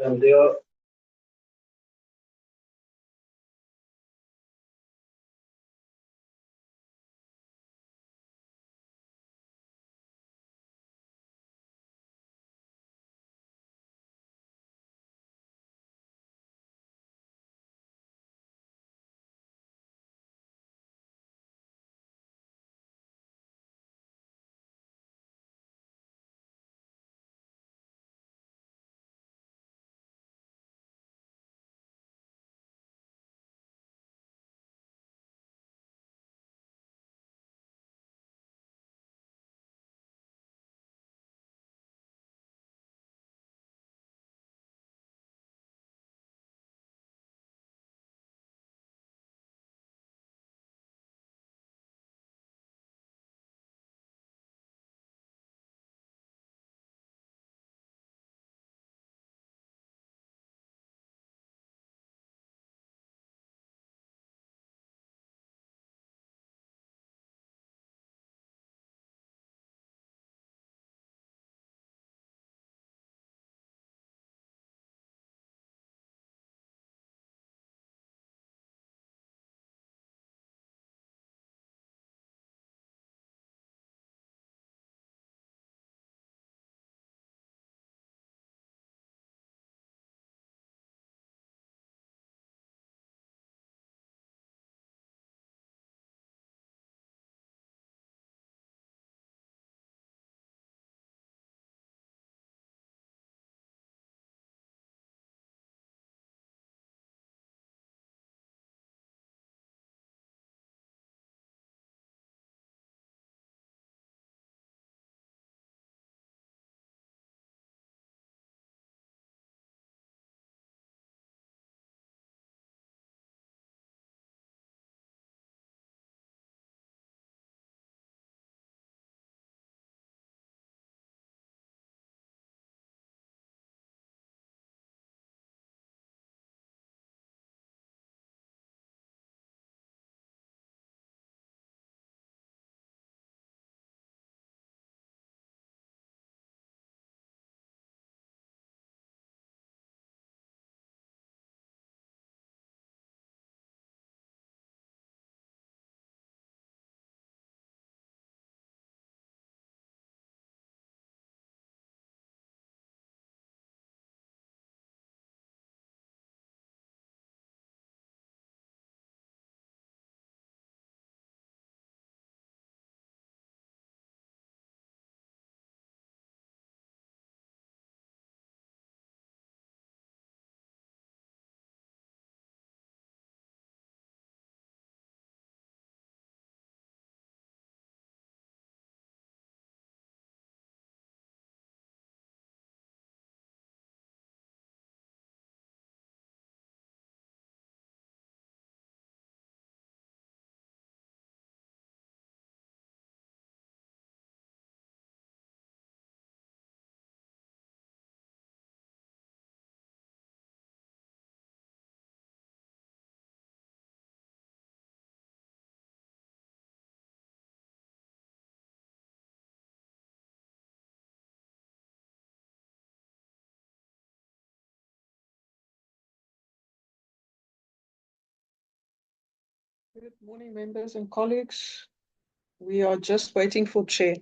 and they are Good morning, members and colleagues. We are just waiting for Chair.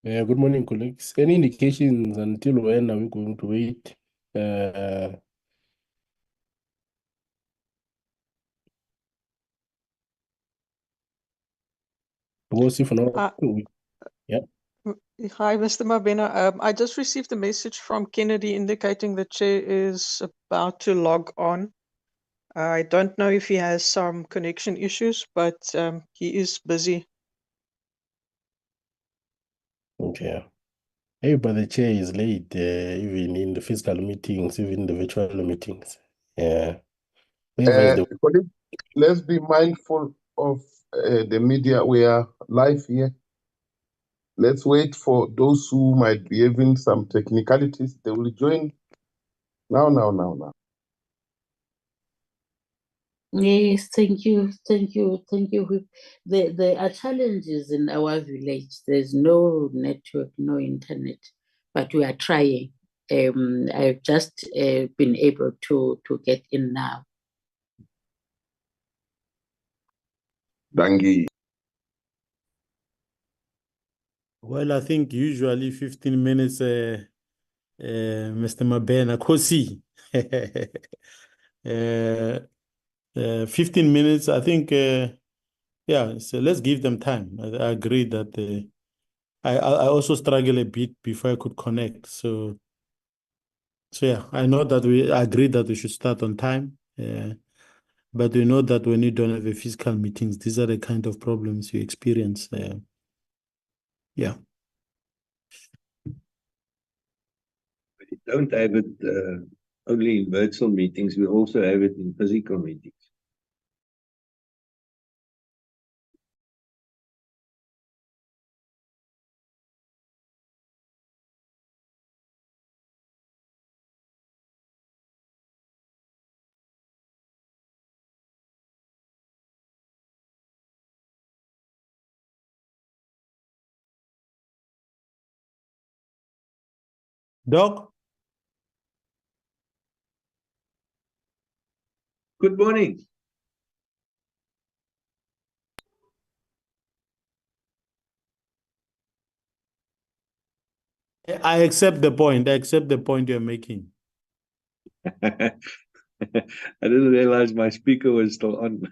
Good morning, colleagues. Any indications until when are we going to wait? We'll see for now. Uh, Yeah. Hi, Mr. Mabena. I just received a message from Kennedy indicating the chair is about to log on. I don't know if he has some connection issues, but he is busy. Okay. Hey, but the chair is late, even in the physical meetings, even the virtual meetings. Yeah. Wherever is the Colleague, let's be mindful of the media. We are live here. Let's wait for those who might be having some technicalities. They will join now. Yes, thank you, thank you, thank you. There are challenges in our village. There's no network, no internet, but we are trying. I've just been able to get in now. Dangi. Well, I think usually 15 minutes, Mr. Mabena, Kosi. 15 minutes, I think, yeah, so let's give them time. I agree that I also struggle a bit before I could connect. So yeah, I know that we agree that we should start on time. But we know that when you don't have a physical meetings, these are the kind of problems you experience. Yeah. We don't have it only in virtual meetings, we also have it in physical meetings. Doc? Good morning. I accept the point. I accept the point you're making. I didn't realize my speaker was still on.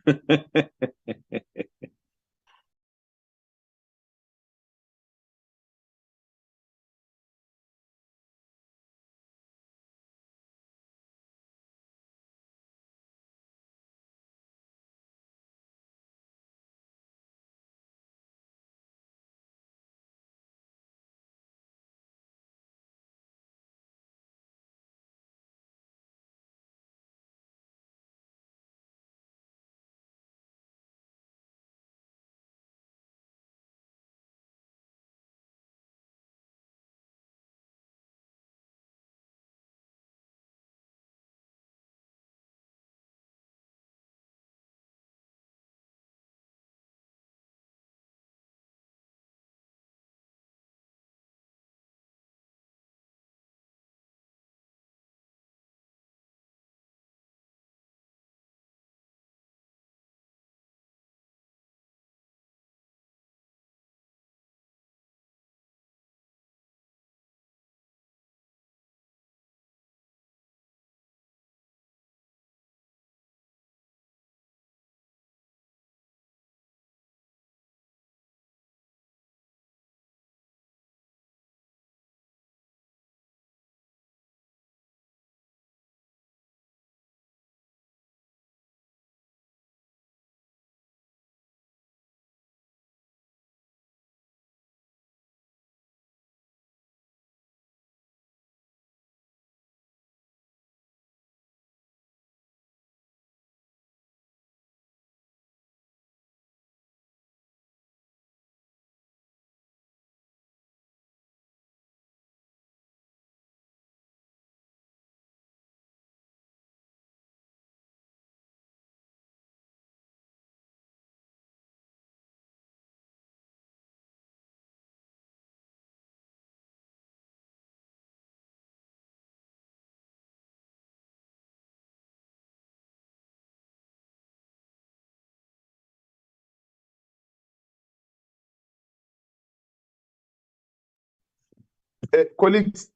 Colleagues,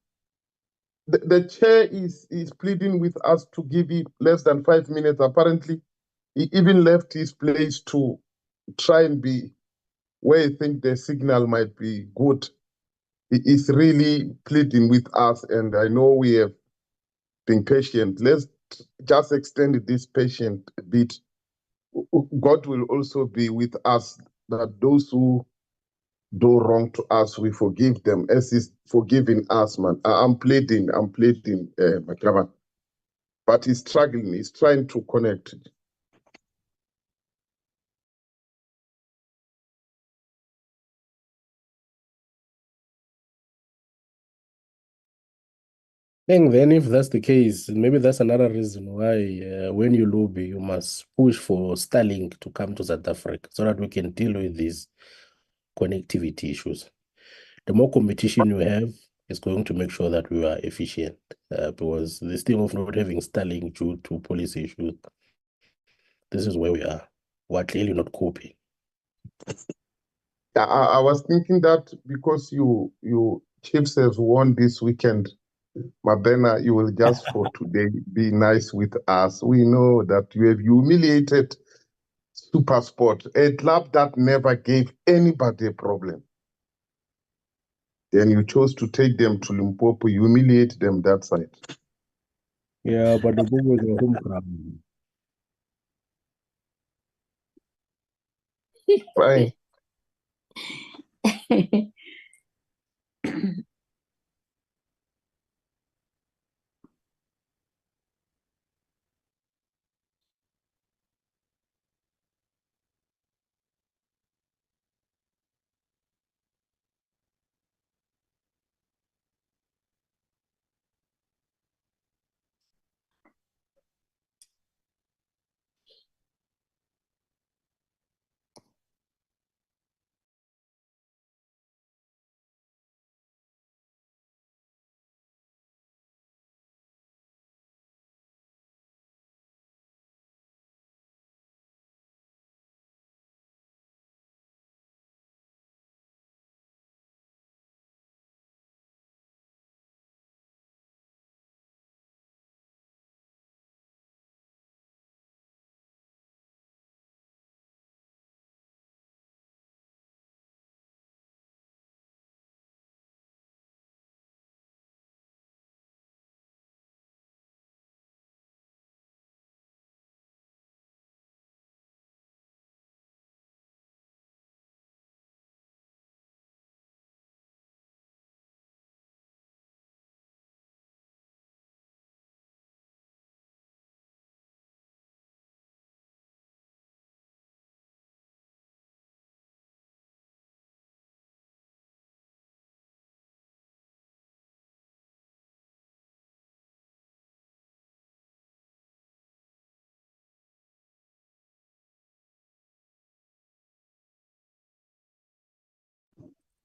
the chair is pleading with us to give him less than 5 minutes. Apparently, he even left his place to try and be where he think the signal might be good. He is really pleading with us, and I know we have been patient. Let's just extend this patience a bit. God will also be with us, that those who do wrong to us, we forgive them as He's forgiving us, man. I'm pleading, Maklama. But he's struggling, he's trying to connect. I think then if that's the case, maybe that's another reason why when you lobby, you must push for Starlink to come to South Africa so that we can deal with these connectivity issues. The more competition you have, is going to make sure that we are efficient because this thing of not having Starlink due to policy issues, this is where we are. We're clearly not coping. I was thinking that because you Chiefs has won this weekend, Mabena, you will just for today be nice with us. We know that you have humiliated SuperSport, a club that never gave anybody a problem. Then you chose to take them to Limpopo, humiliate them that side. Yeah, but the book was a home ground. Fine.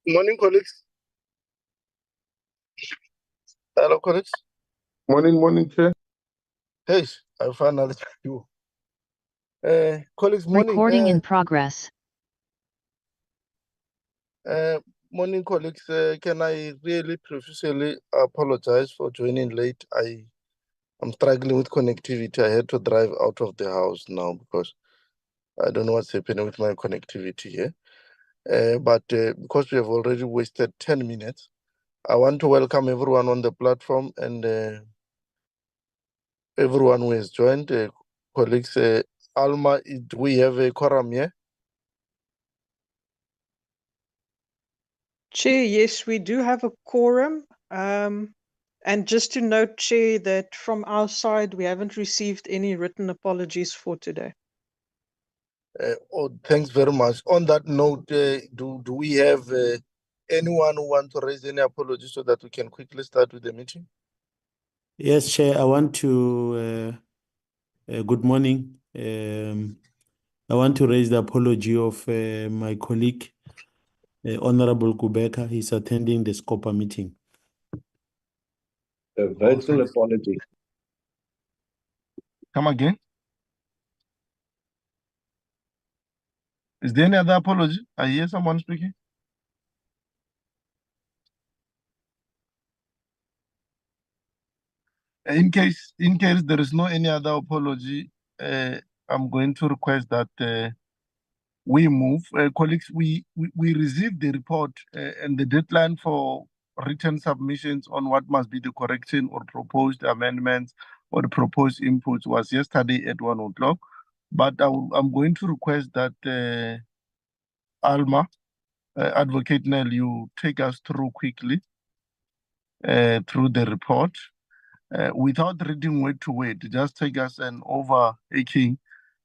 Morning, colleagues. Hello, colleagues. Morning, Chair. Hey, I finally you. Colleagues, morning. Recording in progress. Morning, colleagues. Can I really profusely apologize for joining late? I'm struggling with connectivity. I had to drive out of the house now because I don't know what's happening with my connectivity here. But because we have already wasted 10 minutes, I want to welcome everyone on the platform and everyone who has joined. Colleagues, Alma, do we have a quorum here? Chair, yes, we do have a quorum. And just to note, Chair, that from our side, we haven't received any written apologies for today. Thanks very much. On that note, do we have anyone who wants to raise any apologies so that we can quickly start with the meeting? Yes, Chair, I want to, good morning. I want to raise the apology of my colleague, Honorable Kubeka. He's attending the SCOPA meeting. A virtual apology. Come again? Is there any other apology? I hear someone speaking. In case there is no any other apology, I'm going to request that we move. Colleagues, we received the report and the deadline for written submissions on what must be the correction or proposed amendments or the proposed inputs was yesterday at 1 o'clock. But I'm going to request that Alma, Advocate Nell, you take us through quickly through the report. Without reading word to word, just take us an overaching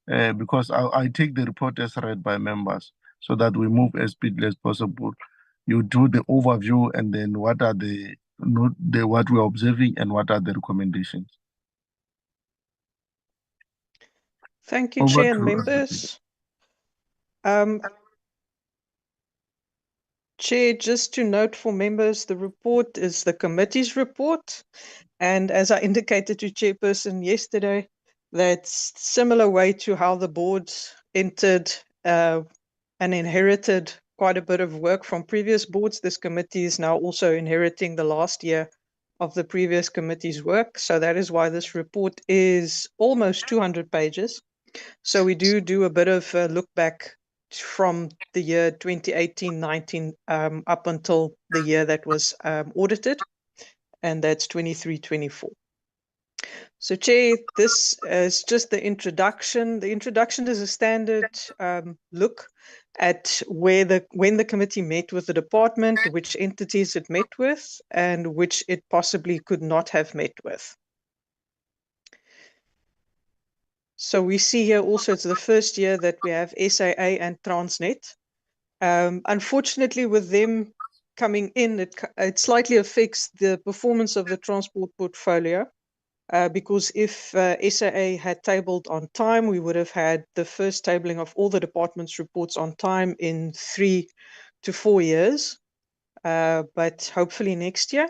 because I take the report as read by members so that we move as speedily as possible. You do the overview and then what are what we're observing and what are the recommendations. Thank you, Over Chair and to members. Chair, just to note for members, the report is the committee's report. And as I indicated to Chairperson yesterday, that's similar way to how the boards entered and inherited quite a bit of work from previous boards. This committee is now also inheriting the last year of the previous committee's work. So that is why this report is almost 200 pages. So we do a bit of a look back from the year 2018-19 up until the year that was audited, and that's 23-24. So, Chair, this is just the introduction. The introduction is a standard look at when the committee met with the department, which entities it met with, and which it possibly could not have met with. So we see here also it's the first year that we have SAA and Transnet. Unfortunately, with them coming in, it slightly affects the performance of the transport portfolio. Because if SAA had tabled on time, we would have had the first tabling of all the department's reports on time in 3 to 4 years, but hopefully next year.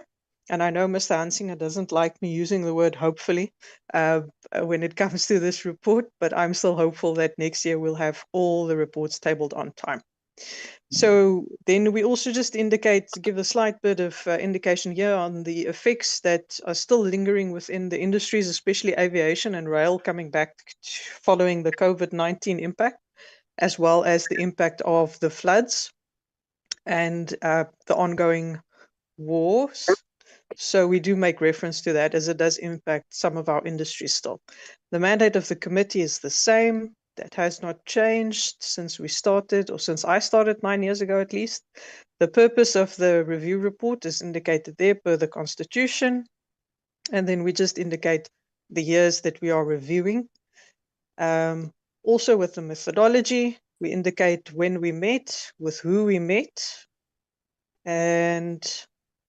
And I know Mr. Hansinger doesn't like me using the word hopefully when it comes to this report, but I'm still hopeful that next year we'll have all the reports tabled on time. So then we also just give a slight bit of indication here on the effects that are still lingering within the industries, especially aviation and rail coming back following the COVID-19 impact, as well as the impact of the floods and the ongoing wars. So we do make reference to that as it does impact some of our industries still. The mandate of the committee is the same. That has not changed since we started, or since I started 9 years ago at least. The purpose of the review report is indicated there per the Constitution. And then we just indicate the years that we are reviewing. Also with the methodology, we indicate when we met, with who we met, and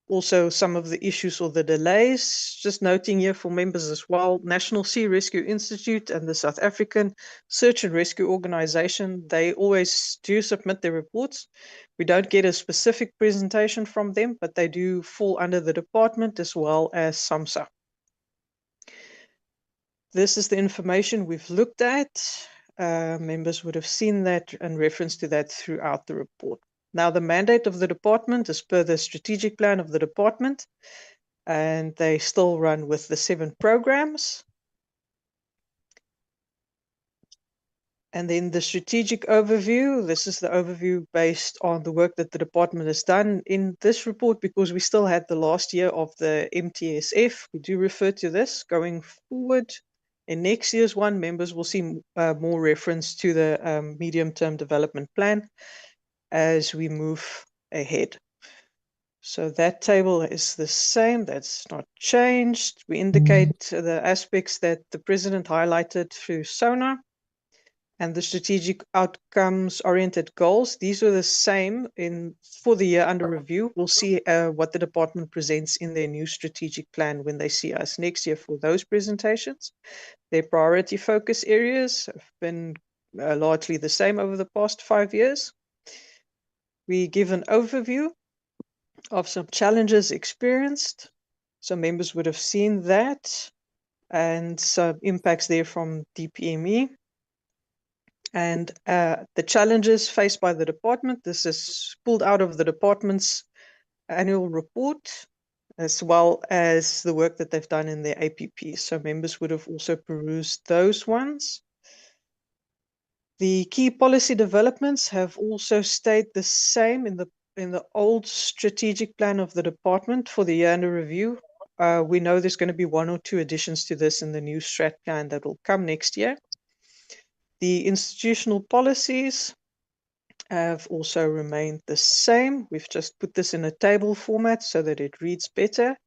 also some of the issues or the delays. Just noting here for members as well, National Sea Rescue Institute and the South African Search and Rescue Organization, they always do submit their reports. We don't get a specific presentation from them, but they do fall under the department as well as SAMSA. This is the information we've looked at. Members would have seen that and reference to that throughout the report. Now, the mandate of the department is per the strategic plan of the department, and they still run with the 7 programs. And then the strategic overview, this is the overview based on the work that the department has done in this report, because we still had the last year of the MTSF. We do refer to this going forward. In next year's one, members will see more reference to the medium-term development plan as we move ahead. So that table is the same, that's not changed. We indicate the aspects that the President highlighted through SONA and the strategic outcomes oriented goals. These are the same for the year under review. We'll see what the department presents in their new strategic plan when they see us next year for those presentations. Their priority focus areas have been largely the same over the past 5 years. We give an overview of some challenges experienced. So members would have seen that, and some impacts there from DPME. And the challenges faced by the department, this is pulled out of the department's annual report. as well as the work that they've done in their APP. So members would have also perused those ones. The key policy developments have also stayed the same in the old strategic plan of the department for the year under review. We know there's going to be 1 or 2 additions to this in the new strat plan that will come next year. The institutional policies have also remained the same. We've just put this in a table format so that it reads better.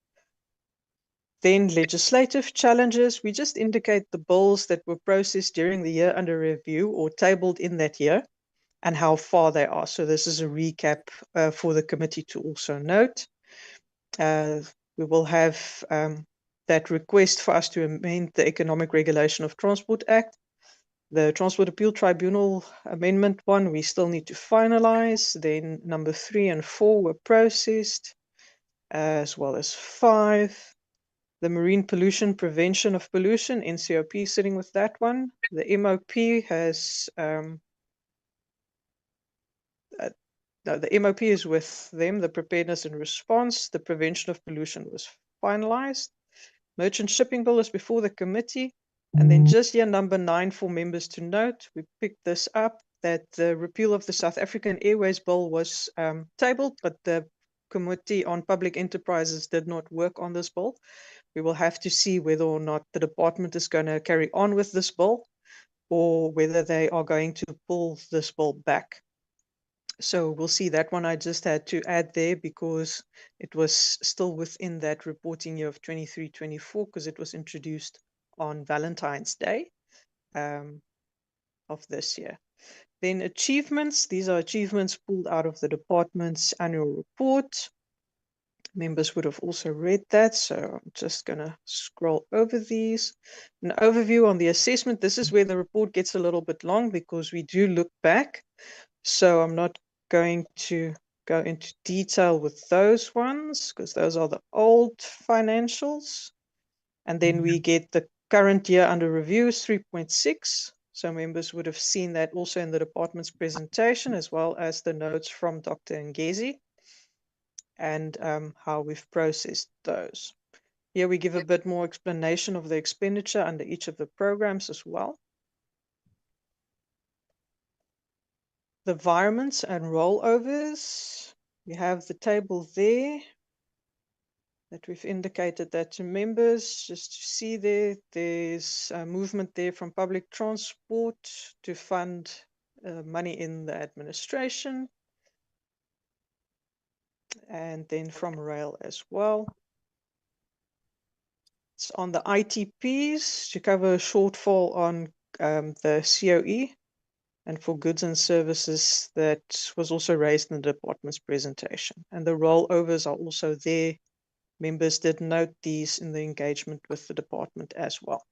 Then legislative challenges, we just indicate the bills that were processed during the year under review or tabled in that year and how far they are. So this is a recap for the committee to also note. We will have that request for us to amend the Economic Regulation of Transport Act. The Transport Appeal Tribunal Amendment 1, we still need to finalize. Then number 3 and 4 were processed, as well as 5. The Marine Pollution Prevention of Pollution, NCOP, sitting with that one. The MOP has, no, the MOP is with them, the Preparedness and Response. The Prevention of Pollution was finalized. Merchant Shipping Bill is before the committee. And then just here, number 9 for members to note, we picked this up, that the repeal of the South African Airways Bill was tabled, but the Committee on Public Enterprises did not work on this bill. We will have to see whether or not the department is going to carry on with this bill or whether they are going to pull this bill back. So we'll see. That one I just had to add there because it was still within that reporting year of 23-24 because it was introduced on Valentine's Day of this year. Then achievements. These are achievements pulled out of the department's annual report. Members would have also read that, so I'm just going to scroll over these. An overview on the assessment. This is where the report gets a little bit long because we do look back. So I'm not going to go into detail with those ones because those are the old financials. And then we get the current year under review is 3.6. So members would have seen that also in the department's presentation as well as the notes from Dr. Ngezi and how we've processed those. Here we give a bit more explanation of the expenditure under each of the programs as well. The environments and rollovers, we have the table there that we've indicated that to members. Just to see there's a movement there from public transport to fund money in the administration, and then from rail as well. It's on the ITPs to cover a shortfall on the COE and for goods and services that was also raised in the department's presentation. And the rollovers are also there. Members did note these in the engagement with the department as well.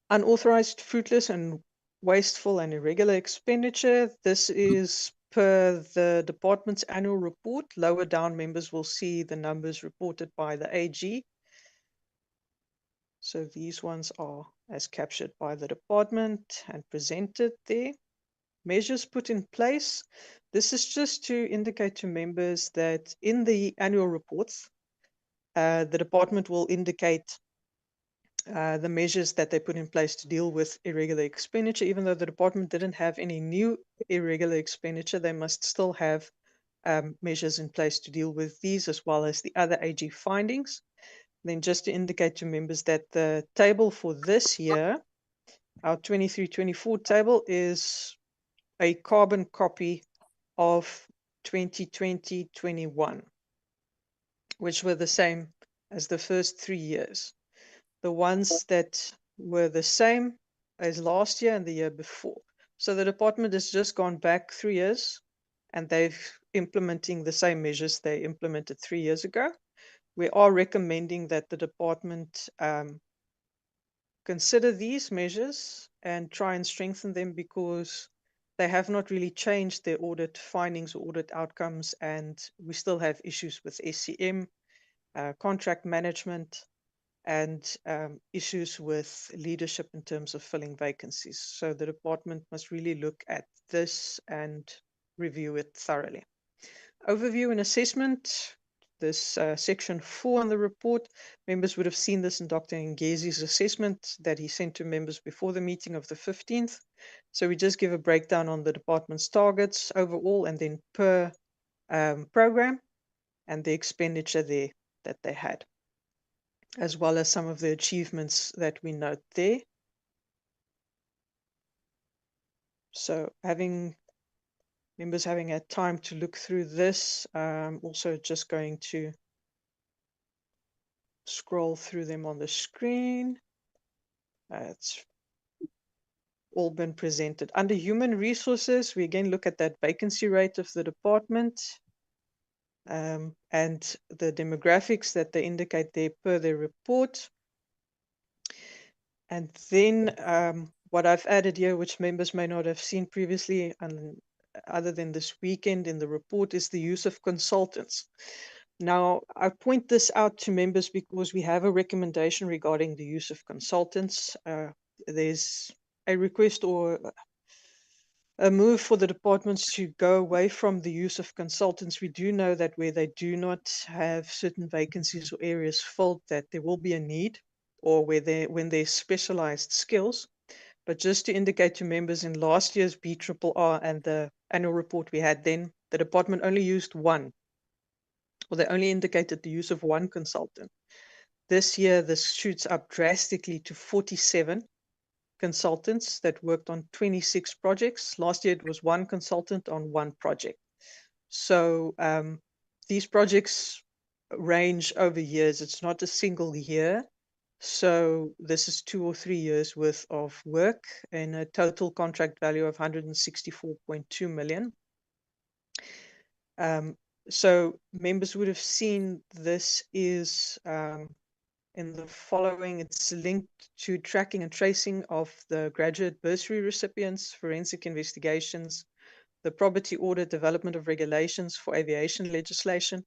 Unauthorized, fruitless, and wasteful and irregular expenditure. This is per the department's annual report. Lower down, members will see the numbers reported by the AG. So these ones are as captured by the department and presented there. Measures put in place. This is just to indicate to members that in the annual reports, the department will indicate the measures that they put in place to deal with irregular expenditure. Even though the department didn't have any new irregular expenditure, they must still have measures in place to deal with these as well as the other AG findings. Then just to indicate to members that the table for this year, our 23-24 table, is a carbon copy of 2020-21, which were the same as the first 3 years. The ones that were the same as last year and the year before. So the department has just gone back 3 years and they've implementing the same measures they implemented 3 years ago. We are recommending that the department consider these measures and try and strengthen them because they have not really changed their audit findings or audit outcomes, and we still have issues with SCM, contract management, and issues with leadership in terms of filling vacancies. So the department must really look at this and review it thoroughly. Overview and assessment. this section 4 in the report. Members would have seen this in Dr. Ngezi's assessment that he sent to members before the meeting of the 15th. So we just give a breakdown on the department's targets overall and then per program and the expenditure there that they had, as well as some of the achievements that we note there. So members having had time to look through this, also just going to scroll through them on the screen. It's all been presented. Under human resources, we again look at that vacancy rate of the department and the demographics that they indicate there per their report. And then what I've added here, which members may not have seen previously, other than this weekend in the report, is the use of consultants. Now, I point this out to members because we have a recommendation regarding the use of consultants. There's a request or a move for the departments to go away from the use of consultants. We do know that where they do not have certain vacancies or areas filled, that there will be a need, or when there's specialized skills. But just to indicate to members, in last year's BRRR and the annual report we had then, the department only used one, or they only indicated the use of one consultant. This year, this shoots up drastically to 47 consultants that worked on 26 projects. Last year, it was one consultant on one project. So these projects range over years. It's not a single year. So this is 2 or 3 years worth of work and a total contract value of 164.2 million. So members would have seen this is in the following. It's linked to tracking and tracing of the graduate bursary recipients, forensic investigations, the probity audit, development of regulations for aviation legislation,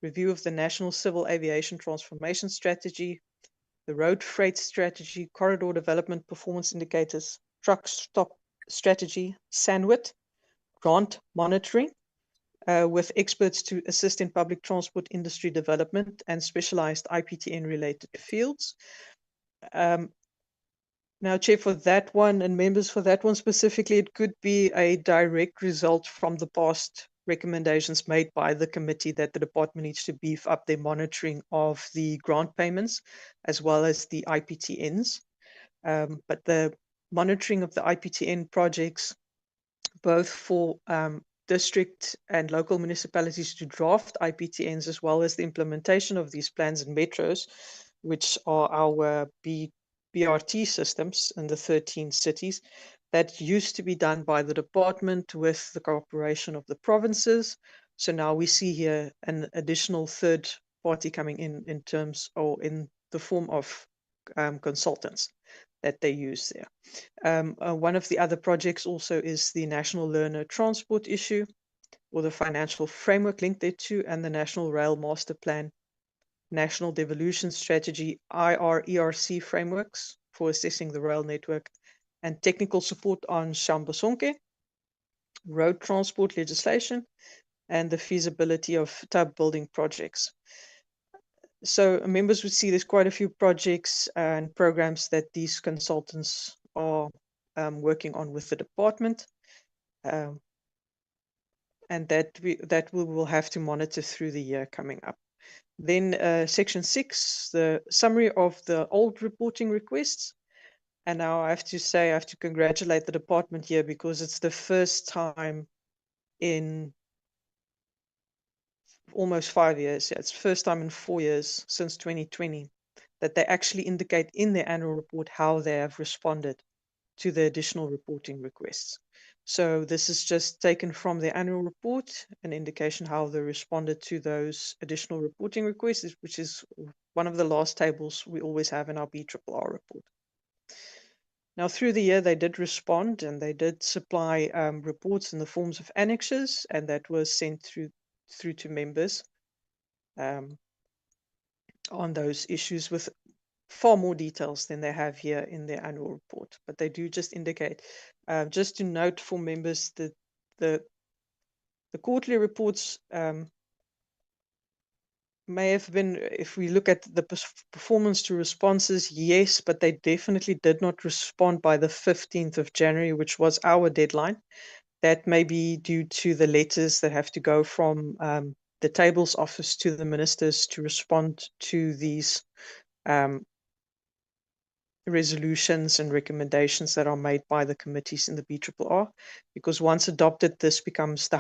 review of the National Civil Aviation Transformation Strategy, the road freight strategy, corridor development performance indicators, truck stop strategy, SANWIT, grant monitoring, with experts to assist in public transport industry development and specialized IPTN related fields. Now, Chair, for that one and members, for that one specifically, it could be a direct result from the past recommendations made by the committee that the department needs to beef up their monitoring of the grant payments as well as the IPTNs. But the monitoring of the IPTN projects, both for district and local municipalities to draft IPTNs, as well as the implementation of these plans in metros, which are our BRT systems in the 13 cities, that used to be done by the department with the cooperation of the provinces. So now we see here an additional third party coming in terms, or in the form of consultants that they use there. One of the other projects also is the National Learner Transport issue, or the financial framework linked thereto, and the National Rail Master Plan, National Devolution Strategy, IRERC frameworks for assessing the rail network, and technical support on Shambasonke, road transport legislation, and the feasibility of tub building projects. So members would see there's quite a few projects and programs that these consultants are working on with the department, and that we will have to monitor through the year coming up. Then section 6, the summary of the old reporting requests. And now I have to say, I have to congratulate the department here, because it's the first time in almost 5 years, it's the first time in 4 years since 2020, that they actually indicate in their annual report how they have responded to the additional reporting requests. So this is just taken from their annual report, an indication how they responded to those additional reporting requests, which is one of the last tables we always have in our BRRR report. Now, through the year, they did respond, and they did supply reports in the forms of annexes, and that was sent through to members on those issues with far more details than they have here in their annual report. But they do just indicate, just to note for members, that the quarterly reports may have been, if we look at the performance to responses, yes, but they definitely did not respond by the 15th of January, which was our deadline. That may be due to the letters that have to go from the tables office to the ministers to respond to these resolutions and recommendations that are made by the committees in the BRRR, because once adopted, this becomes the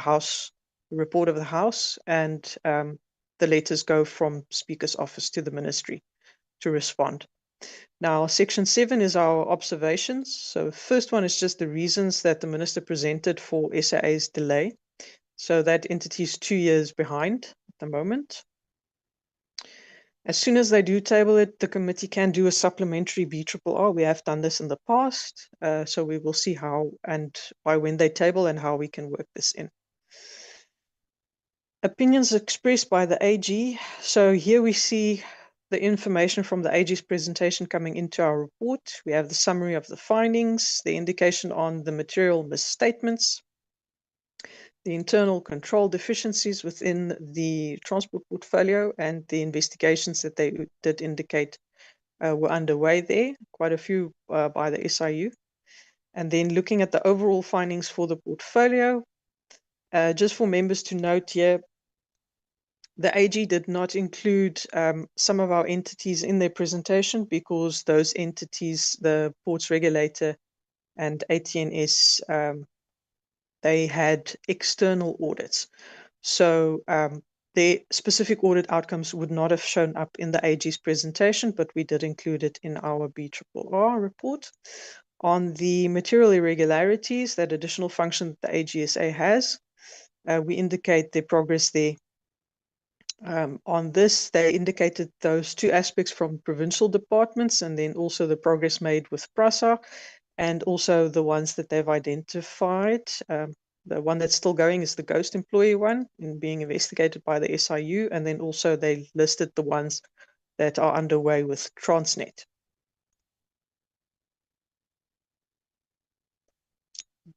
report of the House, and the letters go from Speaker's office to the ministry to respond. Now, section 7 is our observations. So first one is just the reasons that the minister presented for SAA's delay. So that entity is 2 years behind at the moment. As soon as they do table it, the committee can do a supplementary BRRR. We have done this in the past, so we will see how and by when they table and how we can work this in. Opinions expressed by the AG. So here we see the information from the AG's presentation coming into our report. We have the summary of the findings, the indication on the material misstatements, the internal control deficiencies within the transport portfolio, and the investigations that they did indicate were underway there, quite a few by the SIU. And then looking at the overall findings for the portfolio, just for members to note here, the AG did not include some of our entities in their presentation because those entities, the ports regulator and ATNS, they had external audits. So their specific audit outcomes would not have shown up in the AG's presentation, but we did include it in our BRRR report. On the material irregularities, that additional function that the AGSA has, we indicate the progress there. On this, they indicated those two aspects from provincial departments, and then also the progress made with PRASA, and also the ones that they've identified. The one that's still going is the ghost employee one and being investigated by the SIU, and then also they listed the ones that are underway with Transnet.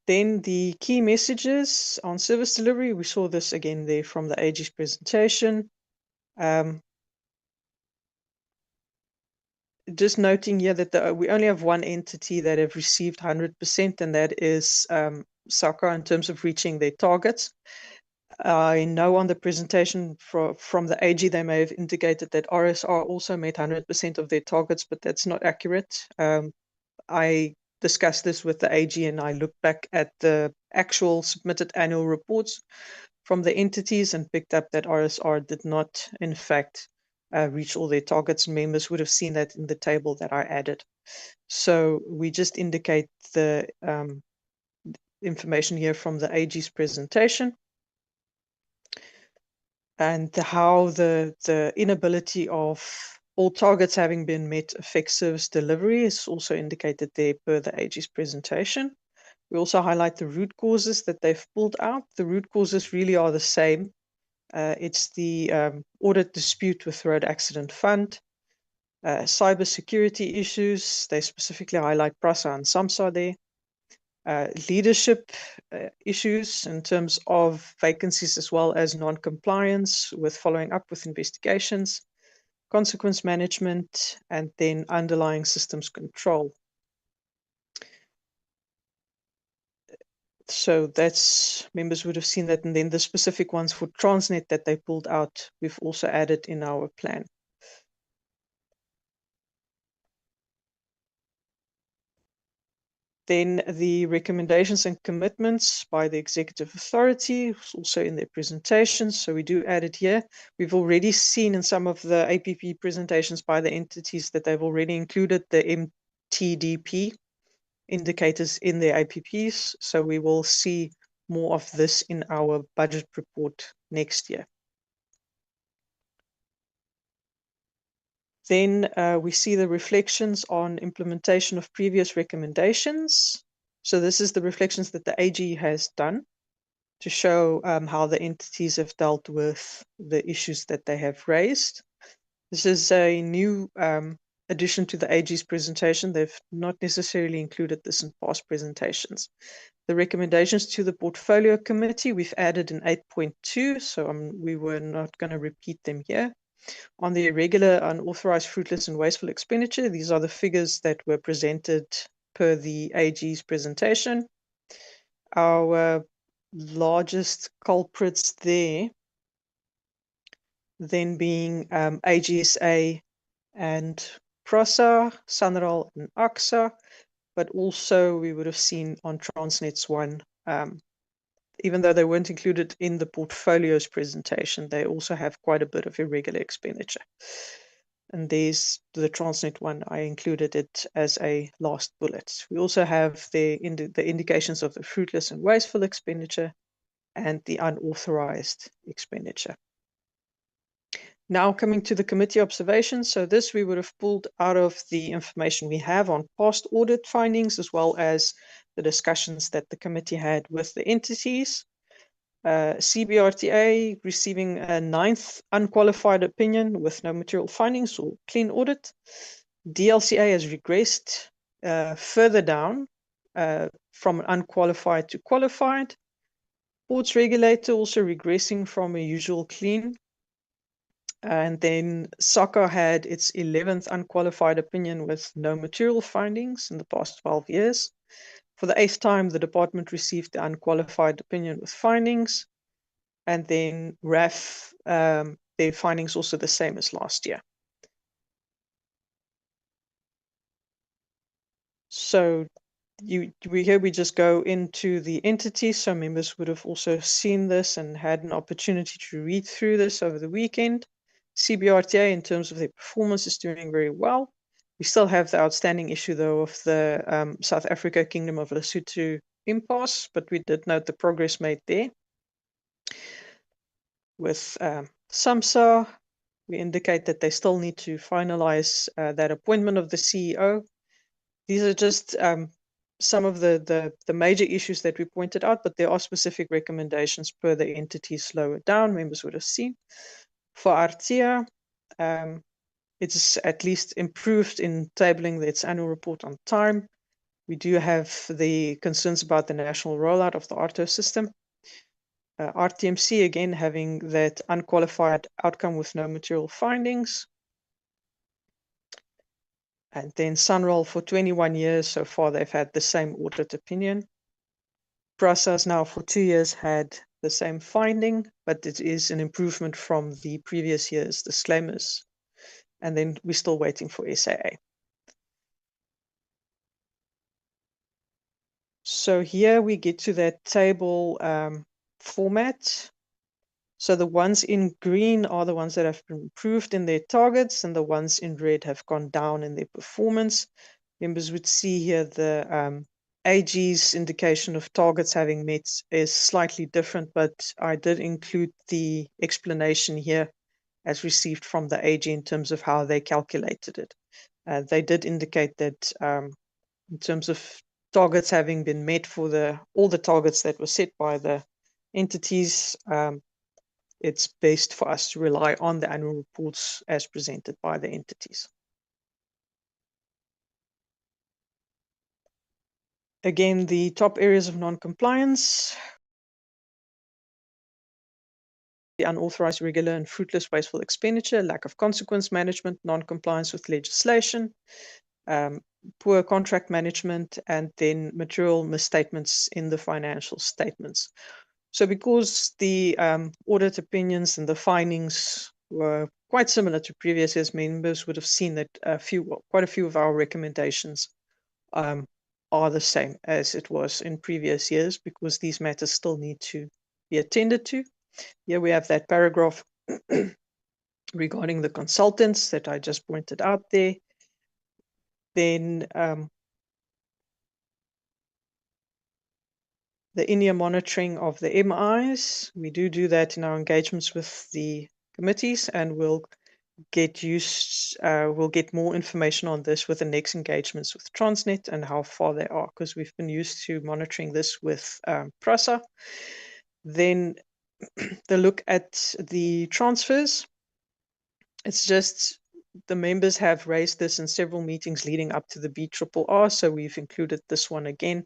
Then the key messages on service delivery, we saw this again there from the AG's presentation. Just noting here that we only have one entity that have received 100%, and that is SACA in terms of reaching their targets. I know on the presentation from the AG, they may have indicated that RSR also made 100% of their targets, but that's not accurate. I discussed this with the AG, and I looked back at the actual submitted annual reports from the entities and picked up that RSR did not, in fact, reach all their targets. Members would have seen that in the table that I added. So we just indicate the information here from the AG's presentation, and how the inability of all targets having been met affects service delivery is also indicated there per the AG's presentation. We also highlight the root causes that they've pulled out. The root causes really are the same. It's the audit dispute with Road Accident Fund, cyber security issues. They specifically highlight PRASA and SAMSA there. Leadership issues in terms of vacancies as well as non-compliance with following up with investigations, consequence management, and then underlying systems control. So that's, members would have seen that, and then the specific ones for Transnet that they pulled out, we've also added in our plan. Then the recommendations and commitments by the executive authority, also in their presentations. So we do add it here. We've already seen in some of the APP presentations by the entities that they've already included the MTDP indicators in their APPs. So we will see more of this in our budget report next year. Then we see the reflections on implementation of previous recommendations. So this is the reflections that the AG has done to show how the entities have dealt with the issues that they have raised. This is a new addition to the AG's presentation. They've not necessarily included this in past presentations. The recommendations to the portfolio committee, we've added in 8.2, so we were not going to repeat them here. On the irregular, unauthorized, fruitless, and wasteful expenditure, these are the figures that were presented per the AG's presentation. Our largest culprits there then being AGSA and PRASA, SANRAL and AXA, but also we would have seen on Transnet's one, even though they weren't included in the portfolios presentation, they also have quite a bit of irregular expenditure. And there's the Transnet one, I included it as a last bullet. We also have the indications of the fruitless and wasteful expenditure and the unauthorized expenditure. Now coming to the committee observations. So this we would have pulled out of the information we have on past audit findings, as well as the discussions that the committee had with the entities. CBRTA receiving a 9th unqualified opinion with no material findings or clean audit. DLCA has regressed further down from unqualified to qualified. Ports regulator also regressing from a usual clean. And then SACA had its 11th unqualified opinion with no material findings in the past 12 years. For the 8th time, the department received the unqualified opinion with findings. And then RAF, their findings also the same as last year. So we just go into the entities. So members would have also seen this and had an opportunity to read through this over the weekend. CBRTA, in terms of their performance, is doing very well. We still have the outstanding issue, though, of the South Africa Kingdom of Lesotho impasse, but we did note the progress made there. With SAMSA, we indicate that they still need to finalize that appointment of the CEO. These are just some of the major issues that we pointed out, but there are specific recommendations per the entities lower down, members would have seen. For Artea, it's at least improved in tabling its annual report on time. We do have the concerns about the national rollout of the ARTO system. RTMC, again, having that unqualified outcome with no material findings. And then Sunroll for 21 years so far, they've had the same audit opinion. PRASA's now for 2 years had the same finding, but it is an improvement from the previous year's disclaimers. And then we're still waiting for SAA. So here we get to that table format. So the ones in green are the ones that have improved in their targets, and the ones in red have gone down in their performance. Members would see here the AG's indication of targets having met is slightly different, but I did include the explanation here as received from the AG in terms of how they calculated it. They did indicate that in terms of targets having been met for all the targets that were set by the entities, it's best for us to rely on the annual reports as presented by the entities. Again, the top areas of non-compliance: the unauthorized, irregular, and fruitless wasteful expenditure, lack of consequence management, non-compliance with legislation, poor contract management, and then material misstatements in the financial statements. So because the audit opinions and the findings were quite similar to previous years, members would have seen that quite a few of our recommendations are the same as it was in previous years, because these matters still need to be attended to. Here we have that paragraph regarding the consultants that I just pointed out there. Then the in-year monitoring of the MIs. We do that in our engagements with the committees, and we'll get more information on this with the next engagements with Transnet and how far they are, because we've been used to monitoring this with PRASA. Then the look at the transfers. It's just the members have raised this in several meetings leading up to the BRRR, so we've included this one again.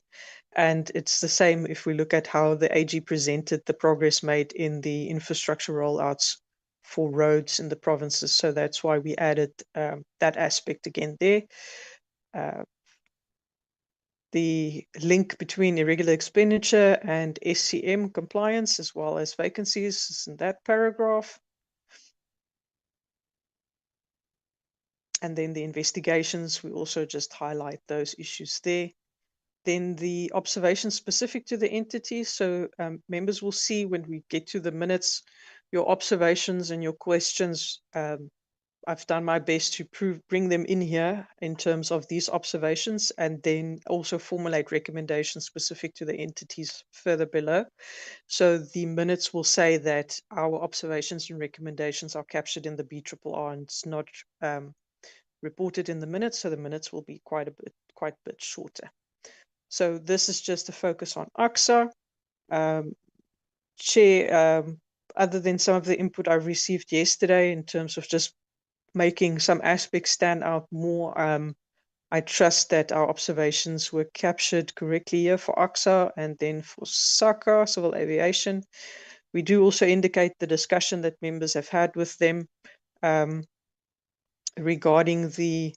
And it's the same if we look at how the AG presented the progress made in the infrastructure rollouts for roads in the provinces. So that's why we added that aspect again there. The link between irregular expenditure and SCM compliance, as well as vacancies, is in that paragraph. And then the investigations, we also just highlight those issues there. Then the observations specific to the entity. So members will see when we get to the minutes, your observations and your questions. I've done my best to bring them in here in terms of these observations, and then also formulate recommendations specific to the entities further below. So the minutes will say that our observations and recommendations are captured in the BRRR, and it's not reported in the minutes. So the minutes will be quite a bit shorter. So this is just a focus on AXA. Chair, other than some of the input I received yesterday in terms of just making some aspects stand out more, I trust that our observations were captured correctly here for AXA, and then for SACA, Civil Aviation. We do also indicate the discussion that members have had with them regarding the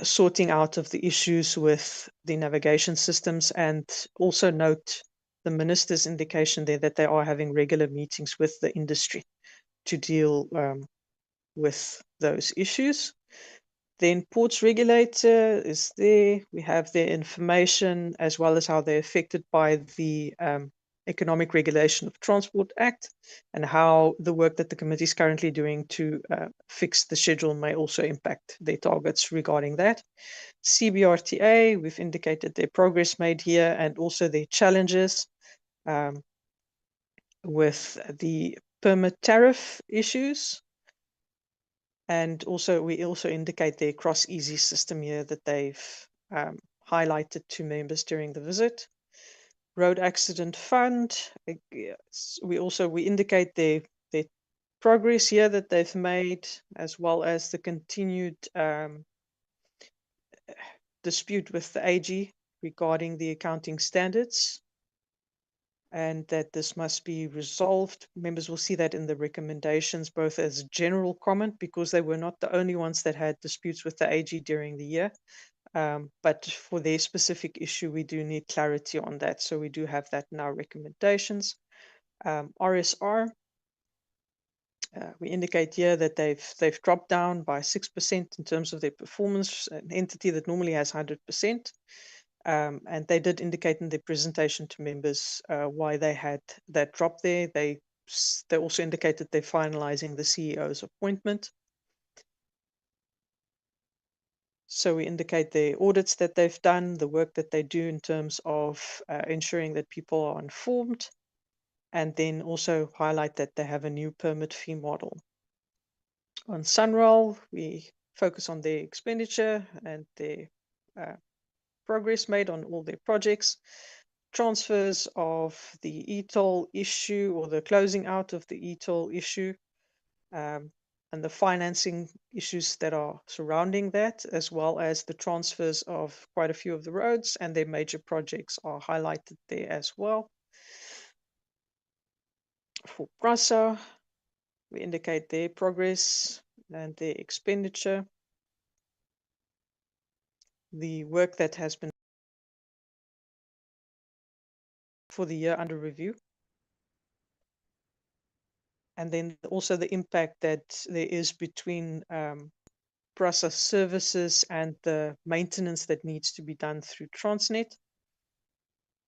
sorting out of the issues with the navigation systems, and also note the minister's indication there that they are having regular meetings with the industry to deal with those issues. Then ports regulator is there. We have their information as well as how they're affected by the Economic Regulation of Transport Act, and how the work that the committee is currently doing to fix the schedule may also impact their targets regarding that. CBRTA, we've indicated their progress made here and also their challenges with the permit tariff issues. And also, we also indicate their cross-easy system here that they've highlighted to members during the visit. Road Accident Fund, we indicate their progress here that they've made, as well as the continued dispute with the AG regarding the accounting standards, and that this must be resolved. Members will see that in the recommendations, both as general comment, because they were not the only ones that had disputes with the AG during the year. But for their specific issue, we do need clarity on that. So we do have that in our recommendations. RSR, we indicate here that they've dropped down by 6% in terms of their performance, an entity that normally has 100%. And they did indicate in their presentation to members why they had that drop there. They also indicated they're finalizing the CEO's appointment. So we indicate the audits that they've done, the work that they do in terms of ensuring that people are informed, and then also highlight that they have a new permit fee model. On Sunrail, we focus on their expenditure and their progress made on all their projects, transfers of the e-toll issue or the closing out of the e-toll issue, and the financing issues that are surrounding that, as well as the transfers of quite a few of the roads, and their major projects are highlighted there as well. For PRASA, we indicate their progress and their expenditure, the work that has been for the year under review, and then also the impact that there is between PRASA services and the maintenance that needs to be done through Transnet.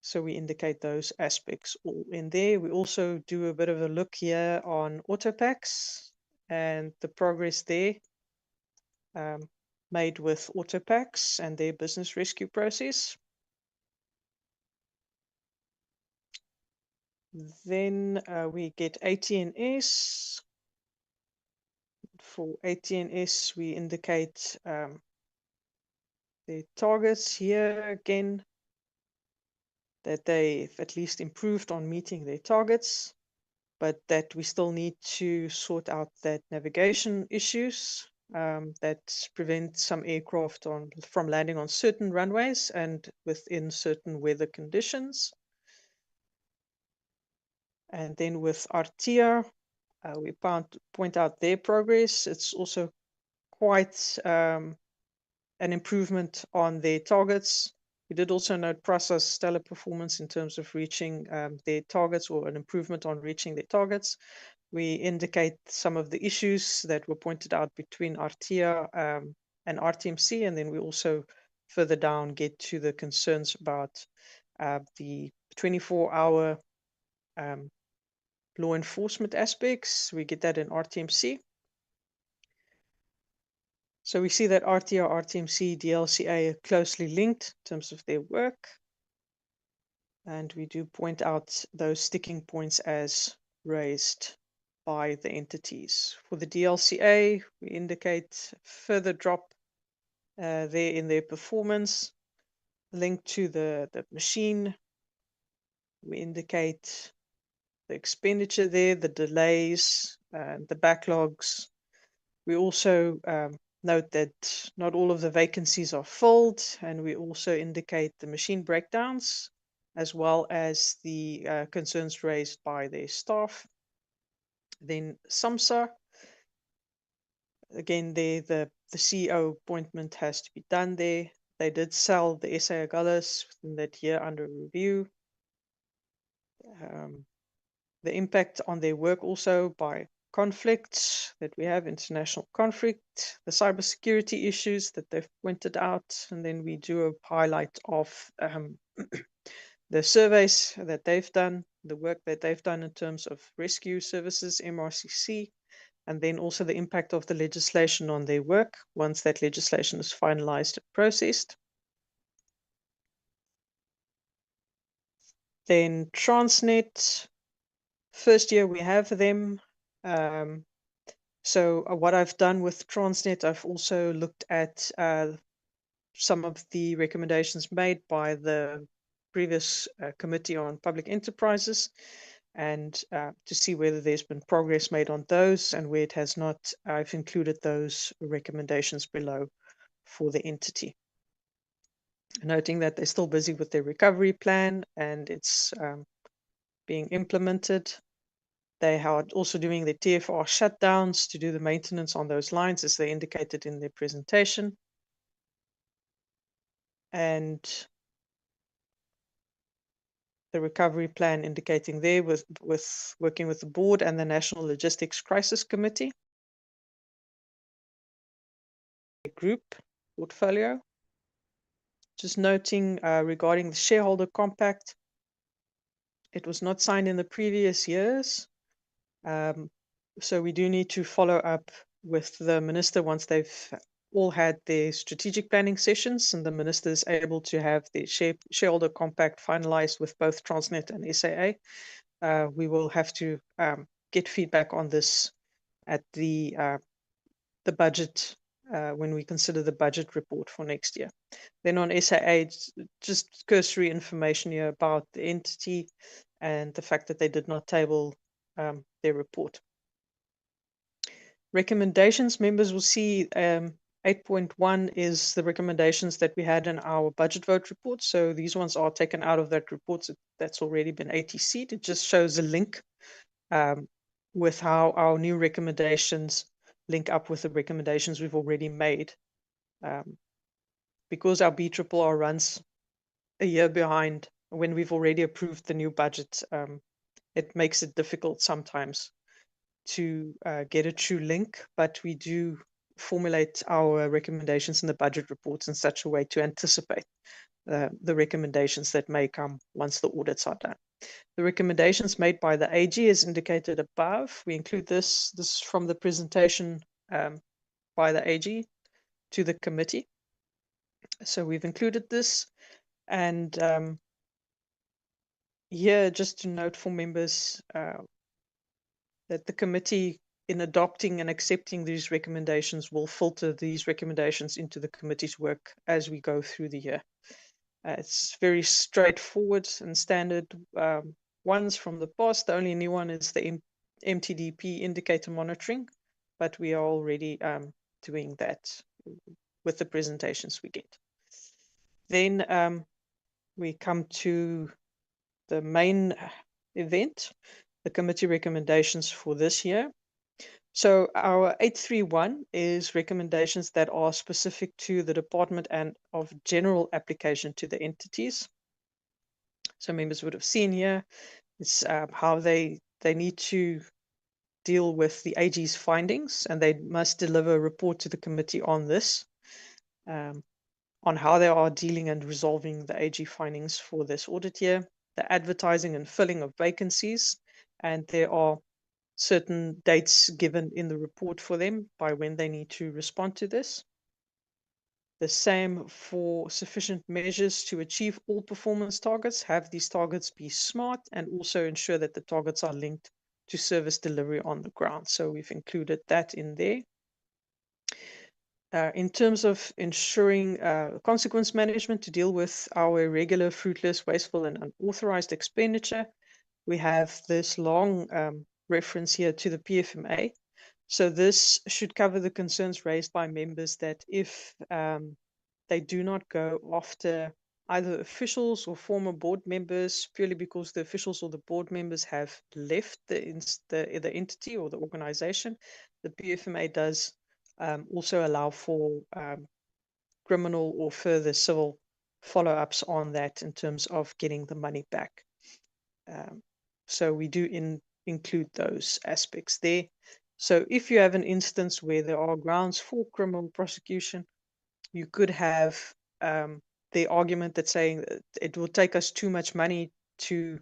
So we indicate those aspects all in there. We also do a bit of a look here on Autopacks and the progress there made with Autopacks and their business rescue process. Then we get ATNS. For ATNS, we indicate the targets here again, that they've at least improved on meeting their targets, but that we still need to sort out that navigation issues that prevent some aircraft from landing on certain runways and within certain weather conditions. And then with Artea, We point out their progress. It's also quite an improvement on their targets. We did also note Prasa's stellar performance in terms of reaching their targets, or an improvement on reaching their targets. We indicate some of the issues that were pointed out between Artia and RTMC, and then we also further down get to the concerns about the 24-hour law enforcement aspects. We get that in RTMC. So we see that RTR, RTMC, DLCA are closely linked in terms of their work. And we do point out those sticking points as raised by the entities. For the DLCA, we indicate further drop there in their performance linked to the machine. We indicate the expenditure there, the delays, the backlogs. We also note that not all of the vacancies are filled, and we also indicate the machine breakdowns as well as the concerns raised by their staff. Then SAMSA, again there the CEO appointment has to be done there. They did sell the SA Agulhas within that year under review. The impact on their work also by conflicts that we have, international conflict, the cybersecurity issues that they've pointed out, and then we do a highlight of the surveys that they've done, the work that they've done in terms of rescue services, MRCC, and then also the impact of the legislation on their work once that legislation is finalized and processed. Then Transnet, first year we have them. So what I've done with Transnet, I've also looked at some of the recommendations made by the previous Committee on Public Enterprises, and to see whether there's been progress made on those, and where it has not, I've included those recommendations below for the entity. Noting that they're still busy with their recovery plan and it's being implemented. They are also doing the TFR shutdowns to do the maintenance on those lines as they indicated in their presentation. And the recovery plan indicating there with working with the board and the National Logistics Crisis Committee. Group portfolio. Just noting regarding the shareholder compact, it was not signed in the previous years. So we do need to follow up with the minister once they've all had their strategic planning sessions and the minister is able to have the shareholder compact finalized with both Transnet and SAA. We will have to get feedback on this at the budget when we consider the budget report for next year. Then on SAA, just cursory information here about the entity and the fact that they did not table their report. Recommendations, members will see 8.1 is the recommendations that we had in our budget vote report. So these ones are taken out of that report. So that's already been ATC'd. It just shows a link with how our new recommendations link up with the recommendations we've already made. Because our BRRR runs a year behind when we've already approved the new budget, it makes it difficult sometimes to get a true link, but we do formulate our recommendations in the budget reports in such a way to anticipate the recommendations that may come once the audits are done. The recommendations made by the AG is indicated above. We include this from the presentation by the AG to the committee. So we've included this, and here just to note for members that the committee in adopting and accepting these recommendations will filter these recommendations into the committee's work as we go through the year. It's very straightforward and standard ones from the past. The only new one is the MTDP indicator monitoring, but we are already doing that with the presentations we get. Then we come to the main event, the committee recommendations for this year. So our 831 is recommendations that are specific to the department and of general application to the entities. So members would have seen here, it's how they need to deal with the AG's findings, and they must deliver a report to the committee on this, on how they are dealing and resolving the AG findings for this audit year, the advertising and filling of vacancies, and there are certain dates given in the report for them by when they need to respond to this. The same for sufficient measures to achieve all performance targets, have these targets be SMART, and also ensure that the targets are linked to service delivery on the ground. So we've included that in there. In terms of ensuring consequence management to deal with our irregular, fruitless, wasteful, and unauthorized expenditure, we have this long reference here to the PFMA. So this should cover the concerns raised by members that if they do not go after either officials or former board members purely because the officials or the board members have left the entity or the organization, the PFMA does also allow for criminal or further civil follow-ups on that in terms of getting the money back. So we do include those aspects there. So if you have an instance where there are grounds for criminal prosecution, you could have the argument that saying that it will take us too much money to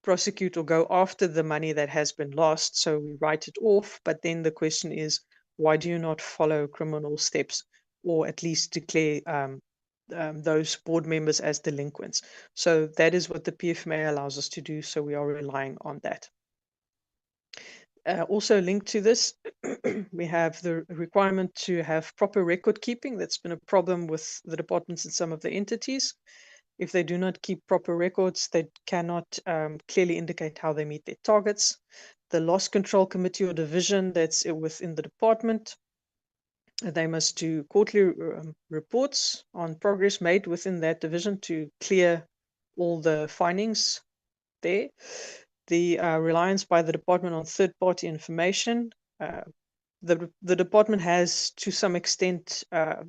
prosecute or go after the money that has been lost, so we write it off. But then the question is, why do you not follow criminal steps or at least declare those board members as delinquents? So that is what the PFMA allows us to do, so we are relying on that. Also linked to this, we have the requirement to have proper record keeping. That's been a problem with the departments and some of the entities. If they do not keep proper records, they cannot clearly indicate how they meet their targets. The loss control committee or division that's within the department, they must do quarterly reports on progress made within that division to clear all the findings there. The reliance by the department on third-party information. The department has, to some extent,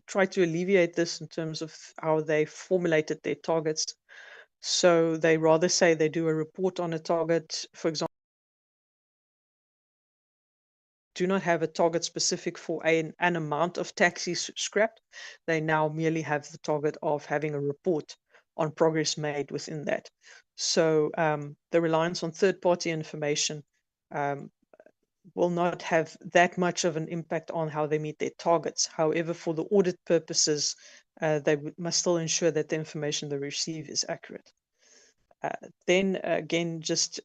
tried to alleviate this in terms of how they formulated their targets. So they rather say they do a report on a target, for example, do not have a target specific for an amount of taxis scrapped. They now merely have the target of having a report on progress made within that. So the reliance on third-party information will not have that much of an impact on how they meet their targets. However, for the audit purposes, they must still ensure that the information they receive is accurate. Then again, just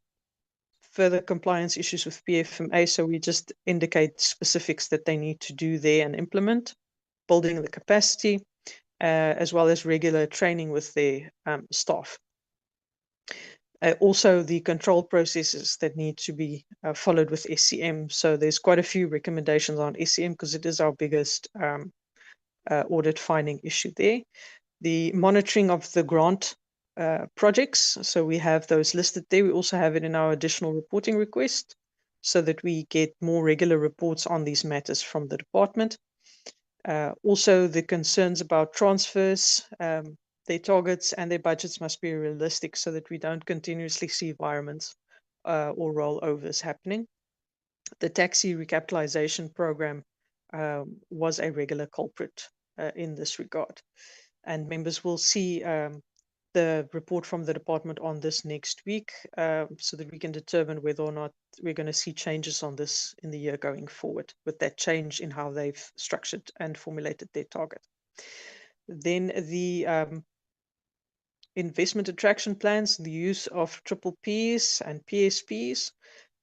further compliance issues with PFMA. So we just indicate specifics that they need to do there and implement, building the capacity, as well as regular training with their staff. Also, the control processes that need to be followed with SCM. So there's quite a few recommendations on SCM because it is our biggest audit finding issue there. The monitoring of the grant projects. So we have those listed there. We also have it in our additional reporting request so that we get more regular reports on these matters from the department. Also, the concerns about transfers, their targets and their budgets must be realistic so that we don't continuously see environments or rollovers happening. The taxi recapitalization program was a regular culprit in this regard. And members will see the report from the department on this next week so that we can determine whether or not we're going to see changes on this in the year going forward with that change in how they've structured and formulated their target. Then the investment attraction plans, the use of PPPs and PSPs.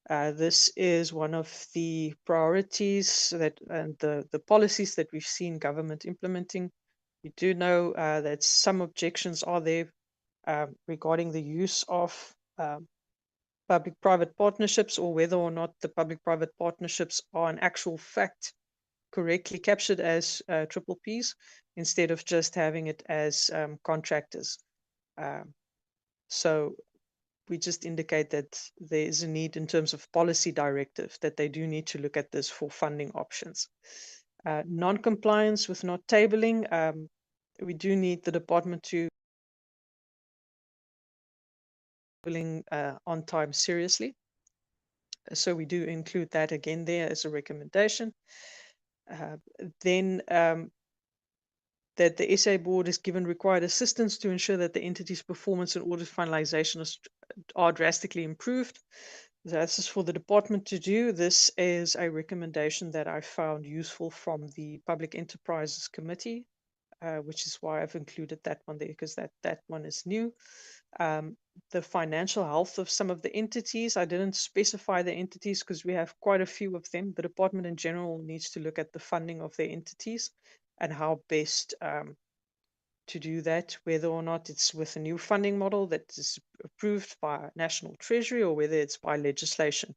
This is one of the priorities that and the policies that we've seen government implementing. We do know that some objections are there regarding the use of public-private partnerships or whether or not the public-private partnerships are in actual fact correctly captured as PPPs instead of just having it as contractors. So we just indicate that there is a need in terms of policy directive that they do need to look at this for funding options. Non-compliance with not tabling, we do need the department to tabling on time seriously. So we do include that again there as a recommendation. Then that the SA board is given required assistance to ensure that the entity's performance and audit finalization are drastically improved. This is for the department to do. This is a recommendation that I found useful from the Public Enterprises Committee, which is why I've included that one there, because that one is new. The financial health of some of the entities, I didn't specify the entities because we have quite a few of them. The department in general needs to look at the funding of their entities and how best to do that, whether or not it's with a new funding model that is approved by National Treasury or whether it's by legislation.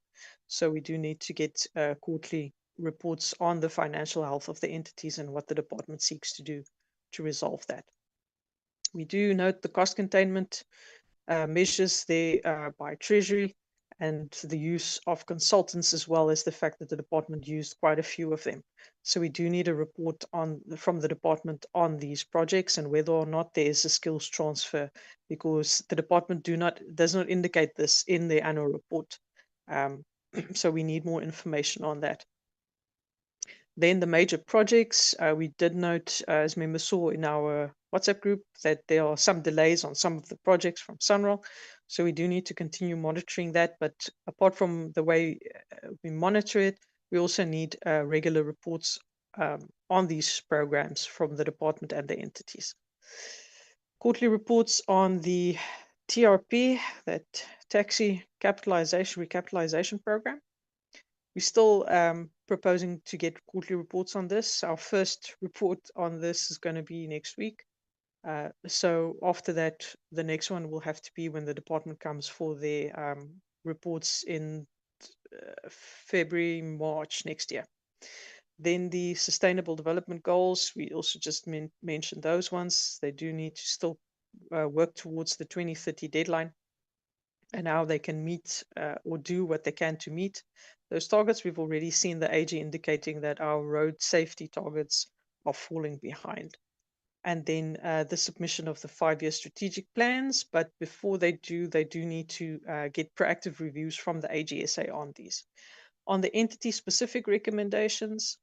So we do need to get quarterly reports on the financial health of the entities and what the department seeks to do to resolve that. We do note the cost containment measures there by Treasury and the use of consultants, as well as the fact that the department used quite a few of them. So we do need a report from the department on these projects and whether or not there is a skills transfer, because the department does not indicate this in their annual report. So we need more information on that. Then the major projects, we did note, as members saw in our WhatsApp group, that there are some delays on some of the projects from Sunroll. So we do need to continue monitoring that. But apart from the way we monitor it, we also need regular reports on these programs from the department and the entities. Quarterly reports on the TRP, that taxi recapitalization program. We're still proposing to get quarterly reports on this. Our first report on this is going to be next week. So after that, the next one will have to be when the department comes for their reports in February, March next year. Then the Sustainable Development Goals, we also just mentioned those ones. They do need to still work towards the 2030 deadline and how they can meet or do what they can to meet those targets. We've already seen the AG indicating that our road safety targets are falling behind. And then the submission of the 5-year strategic plans. But before they do need to get proactive reviews from the AGSA on these. On the entity-specific recommendations,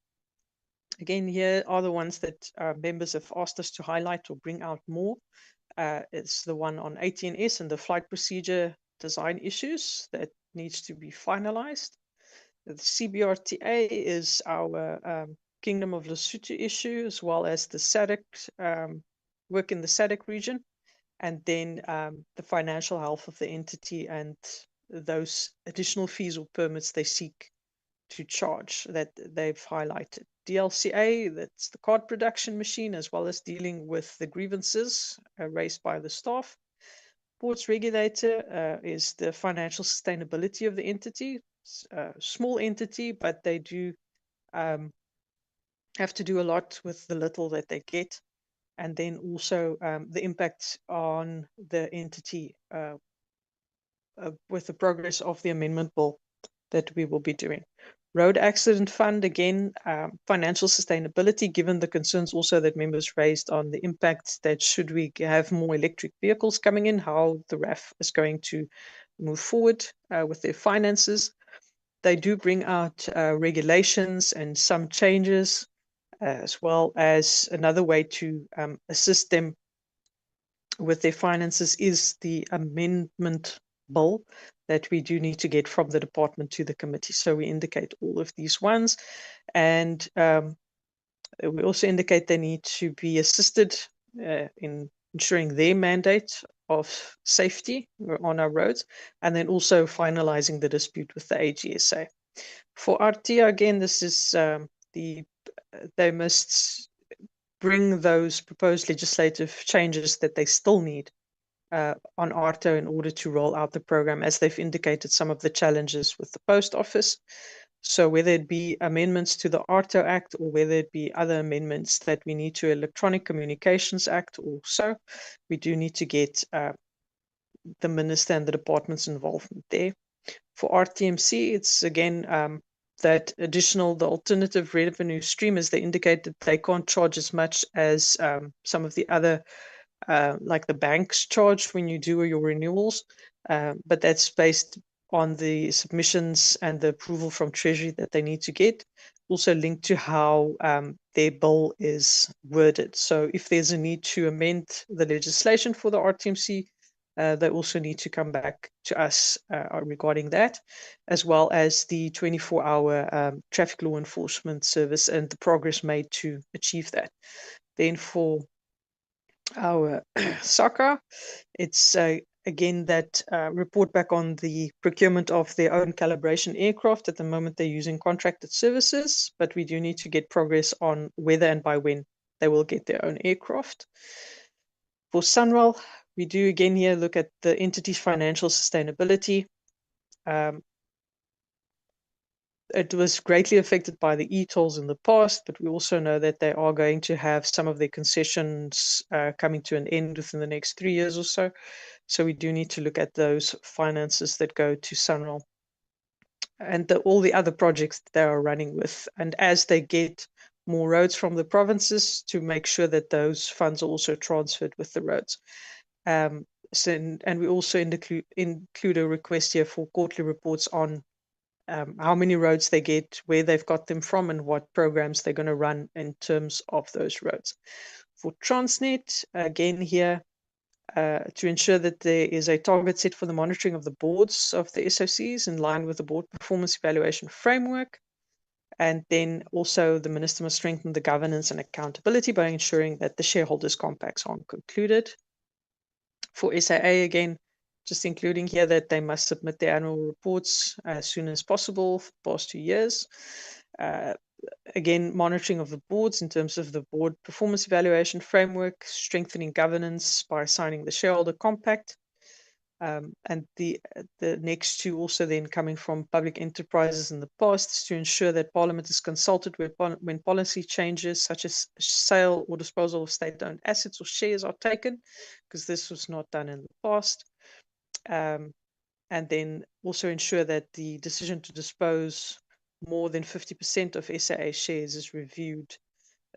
again, here are the ones that members have asked us to highlight or bring out more. It's the one on ATNS and the flight procedure design issues that needs to be finalized. The CBRTA is our Kingdom of Lesotho issue, as well as the SADC work in the SADC region, and then the financial health of the entity and those additional fees or permits they seek to charge that they've highlighted. DLCA, that's the card production machine, as well as dealing with the grievances raised by the staff. Ports regulator is the financial sustainability of the entity. It's a small entity, but they do have to do a lot with the little that they get. And then also the impact on the entity with the progress of the amendment bill that we will be doing. Road accident fund, again, financial sustainability, given the concerns also that members raised on the impact that should we have more electric vehicles coming in, how the RAF is going to move forward with their finances. They do bring out regulations and some changes, as well as another way to assist them with their finances is the amendment bill that we do need to get from the department to the committee. So we indicate all of these ones, and we also indicate they need to be assisted in ensuring their mandate of safety on our roads, and then also finalizing the dispute with the AGSA. For RTIA, again, this is they must bring those proposed legislative changes that they still need on ARTO in order to roll out the program, as they've indicated some of the challenges with the post office. So whether it be amendments to the ARTO Act or whether it be other amendments that we need to Electronic Communications Act also, we do need to get the minister and the department's involvement there. For RTMC, it's again that the alternative revenue stream, as they indicated, they can't charge as much as some of the other, like the banks charge when you do your renewals, but that's based on the submissions and the approval from Treasury that they need to get, also linked to how their bill is worded. So if there's a need to amend the legislation for the RTMC, they also need to come back to us regarding that, as well as the 24-hour traffic law enforcement service and the progress made to achieve that. Then for our SACA, it's again that report back on the procurement of their own calibration aircraft. At the moment, they're using contracted services, but we do need to get progress on whether and by when they will get their own aircraft. For Sunrail, we do again here look at the entity's financial sustainability. It was greatly affected by the e-tolls in the past, but we also know that they are going to have some of their concessions coming to an end within the next 3 years or so. So we do need to look at those finances that go to Sunrail and all the other projects that they are running with. And as they get more roads from the provinces, to make sure that those funds are also transferred with the roads. And we also include a request here for quarterly reports on how many roads they get, where they've got them from, and what programs they're going to run in terms of those roads. For Transnet, again here, to ensure that there is a target set for the monitoring of the boards of the SOCs in line with the board performance evaluation framework. And then also the minister must strengthen the governance and accountability by ensuring that the shareholders' compacts aren't concluded. For SAA, again, just including here that they must submit their annual reports as soon as possible for the past 2 years. Again, monitoring of the boards in terms of the board performance evaluation framework, strengthening governance by signing the shareholder compact. And the next two also then coming from public enterprises in the past is to ensure that Parliament is consulted when policy changes such as sale or disposal of state-owned assets or shares are taken, because this was not done in the past. And then also ensure that the decision to dispose more than 50% of SAA shares is reviewed.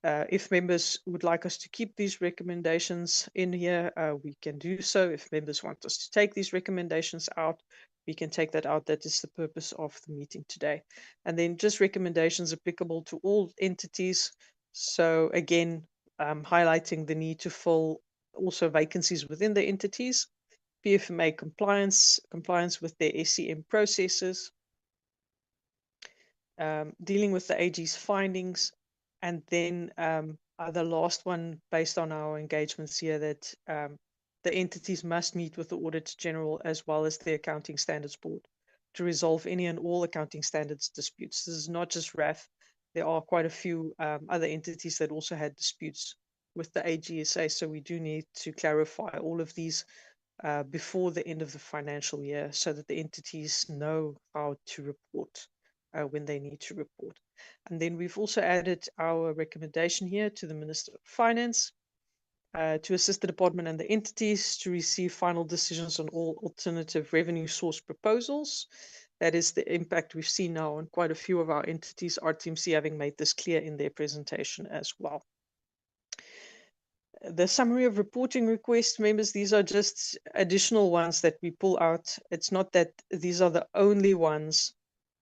If members would like us to keep these recommendations in here, we can do so. If members want us to take these recommendations out, we can take that out. That is the purpose of the meeting today. And then just recommendations applicable to all entities. So again, highlighting the need to fill also vacancies within the entities, PFMA compliance with their SCM processes, dealing with the AG's findings, and then the last one based on our engagements here that the entities must meet with the Auditor General as well as the Accounting Standards Board to resolve any and all accounting standards disputes. This is not just RAF. There are quite a few other entities that also had disputes with the AGSA, so we do need to clarify all of these before the end of the financial year so that the entities know how to report when they need to report. And then we've also added our recommendation here to the Minister of Finance to assist the department and the entities to receive final decisions on all alternative revenue source proposals. That is the impact we've seen now on quite a few of our entities, RTMC having made this clear in their presentation as well. The summary of reporting requests, members, these are just additional ones that we pull out. It's not that these are the only ones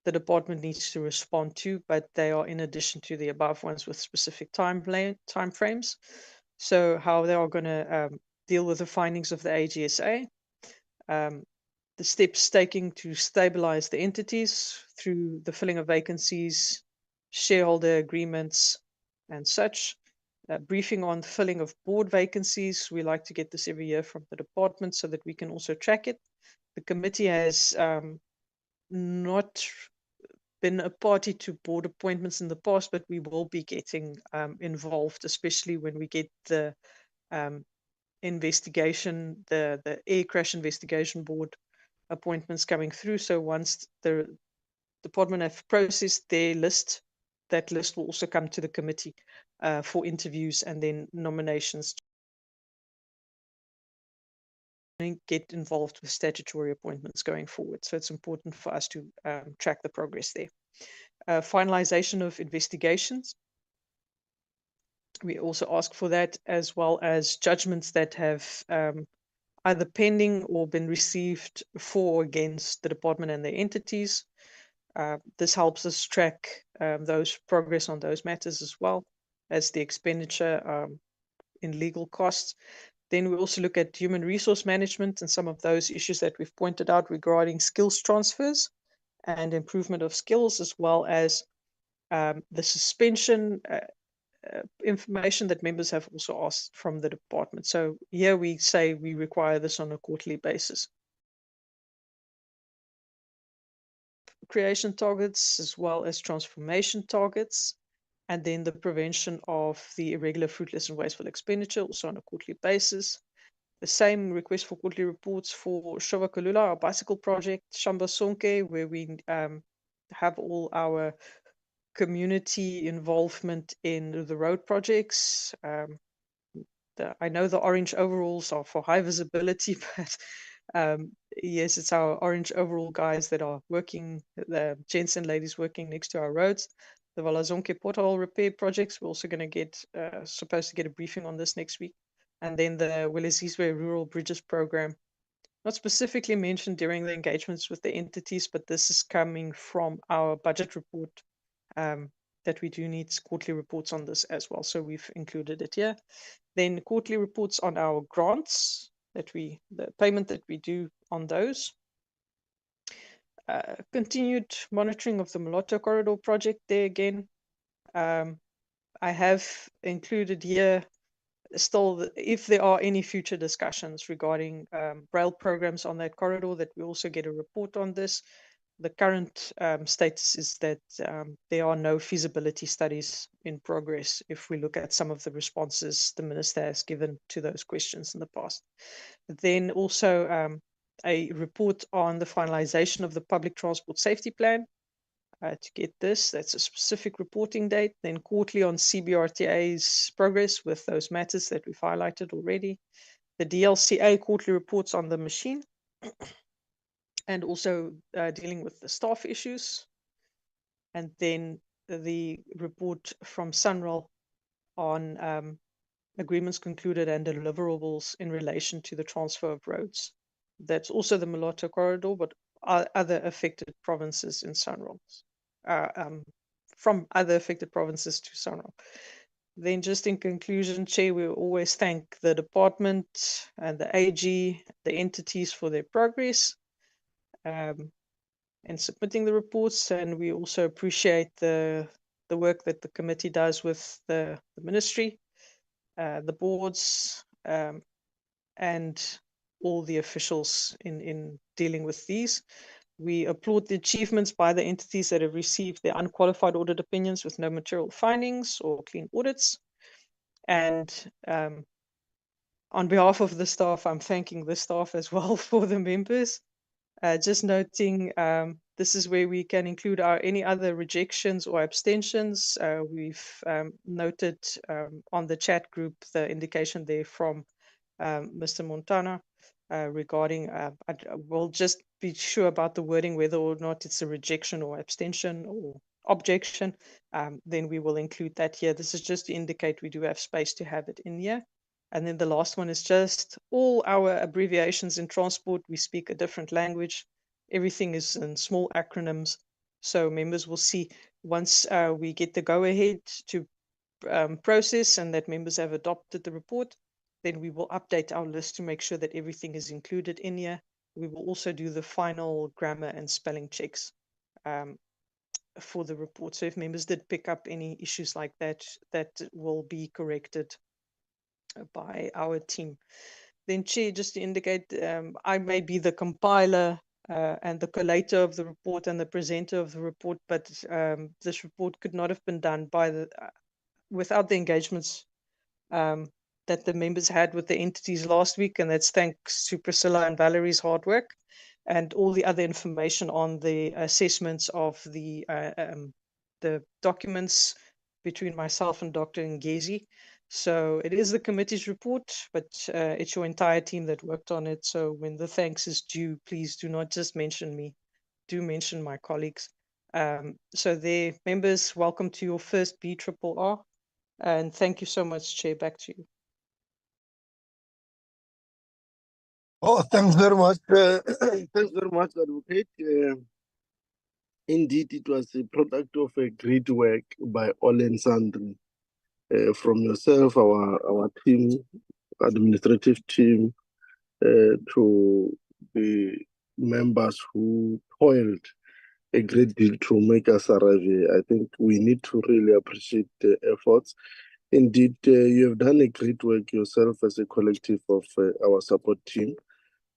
the department needs to respond to, but they are in addition to the above ones with specific time frames. So how they are going to deal with the findings of the AGSA, the steps taken to stabilize the entities through the filling of vacancies, shareholder agreements, and such. Briefing on the filling of board vacancies. We like to get this every year from the department so that we can also track it. The committee has not been a party to board appointments in the past, but we will be getting involved, especially when we get the investigation, the air crash investigation board appointments coming through. So once the department have processed their list, that list will also come to the committee for interviews and then nominations get involved with statutory appointments going forward. So it's important for us to track the progress there. Finalization of investigations. We also ask for that, as well as judgments that have either pending or been received for or against the department and their entities. This helps us track those progress on those matters, as well as the expenditure in legal costs. Then we also look at human resource management and some of those issues that we've pointed out regarding skills transfers and improvement of skills, as well as the suspension information that members have also asked from the department. So here we say we require this on a quarterly basis. Creation targets as well as transformation targets, and then the prevention of the irregular, fruitless and wasteful expenditure also on a quarterly basis. The same request for quarterly reports for Shova Kalula, our bicycle project, Shamba Sonke, where we have all our community involvement in the road projects. I know the orange overalls are for high visibility, but yes, it's our orange overall guys that are working, the gents and ladies working next to our roads. The Valazonke pothole repair projects, we're also going to get, supposed to get a briefing on this next week. And then the Willesizwe Rural Bridges Program, not specifically mentioned during the engagements with the entities, but this is coming from our budget report, that we do need quarterly reports on this as well. So we've included it here. Then quarterly reports on our grants, the payment that we do on those. Continued monitoring of the Moloto Corridor project there again. I have included here still, if there are any future discussions regarding rail programs on that corridor, that we also get a report on this. The current status is that there are no feasibility studies in progress if we look at some of the responses the minister has given to those questions in the past. Then also a report on the finalization of the public transport safety plan. To get this, that's a specific reporting date. Then quarterly on CBRTA's progress with those matters that we've highlighted already. The DLCA quarterly reports on the machine, and also dealing with the staff issues. And then the report from Sunrail on agreements concluded and deliverables in relation to the transfer of roads. That's also the Moloto Corridor, but other affected provinces in Sunrail. From other affected provinces to Sunrail. Then just in conclusion, Chair, we always thank the department and the AG, the entities for their progress in submitting the reports, and we also appreciate the work that the committee does with the ministry, the boards, and all the officials in dealing with these. We applaud the achievements by the entities that have received their unqualified audit opinions with no material findings or clean audits. And on behalf of the staff, I'm thanking the staff as well for the members. Just noting, this is where we can include any other rejections or abstentions. We've noted on the chat group the indication there from Mr. Montana regarding, we'll just be sure about the wording, whether or not it's a rejection or abstention or objection, then we will include that here. This is just to indicate we do have space to have it in here. And then the last one is just all our abbreviations in transport. We speak a different language. Everything is in small acronyms. So members will see once we get the go ahead to process and that members have adopted the report, then we will update our list to make sure that everything is included in here. We will also do the final grammar and spelling checks for the report. So if members did pick up any issues like that, that will be corrected by our team. Then Chair, just to indicate, I may be the compiler and the collator of the report and the presenter of the report, but this report could not have been done by without the engagements that the members had with the entities last week, and that's thanks to Priscilla and Valerie's hard work and all the other information on the assessments of the documents between myself and Dr. Ngezi. So it is the committee's report, but it's your entire team that worked on it. So when the thanks is due, please do not just mention me, do mention my colleagues. So there, members, welcome to your first BRRR, and thank you so much, Chair. Back to you. Oh, thanks very much. Thanks very much, Advocate. Indeed, it was a product of a great work by all and sundry. From yourself, our team, administrative team, to the members who toiled a great deal to make us arrive here. I think we need to really appreciate the efforts. Indeed, you have done a great work yourself as a collective of our support team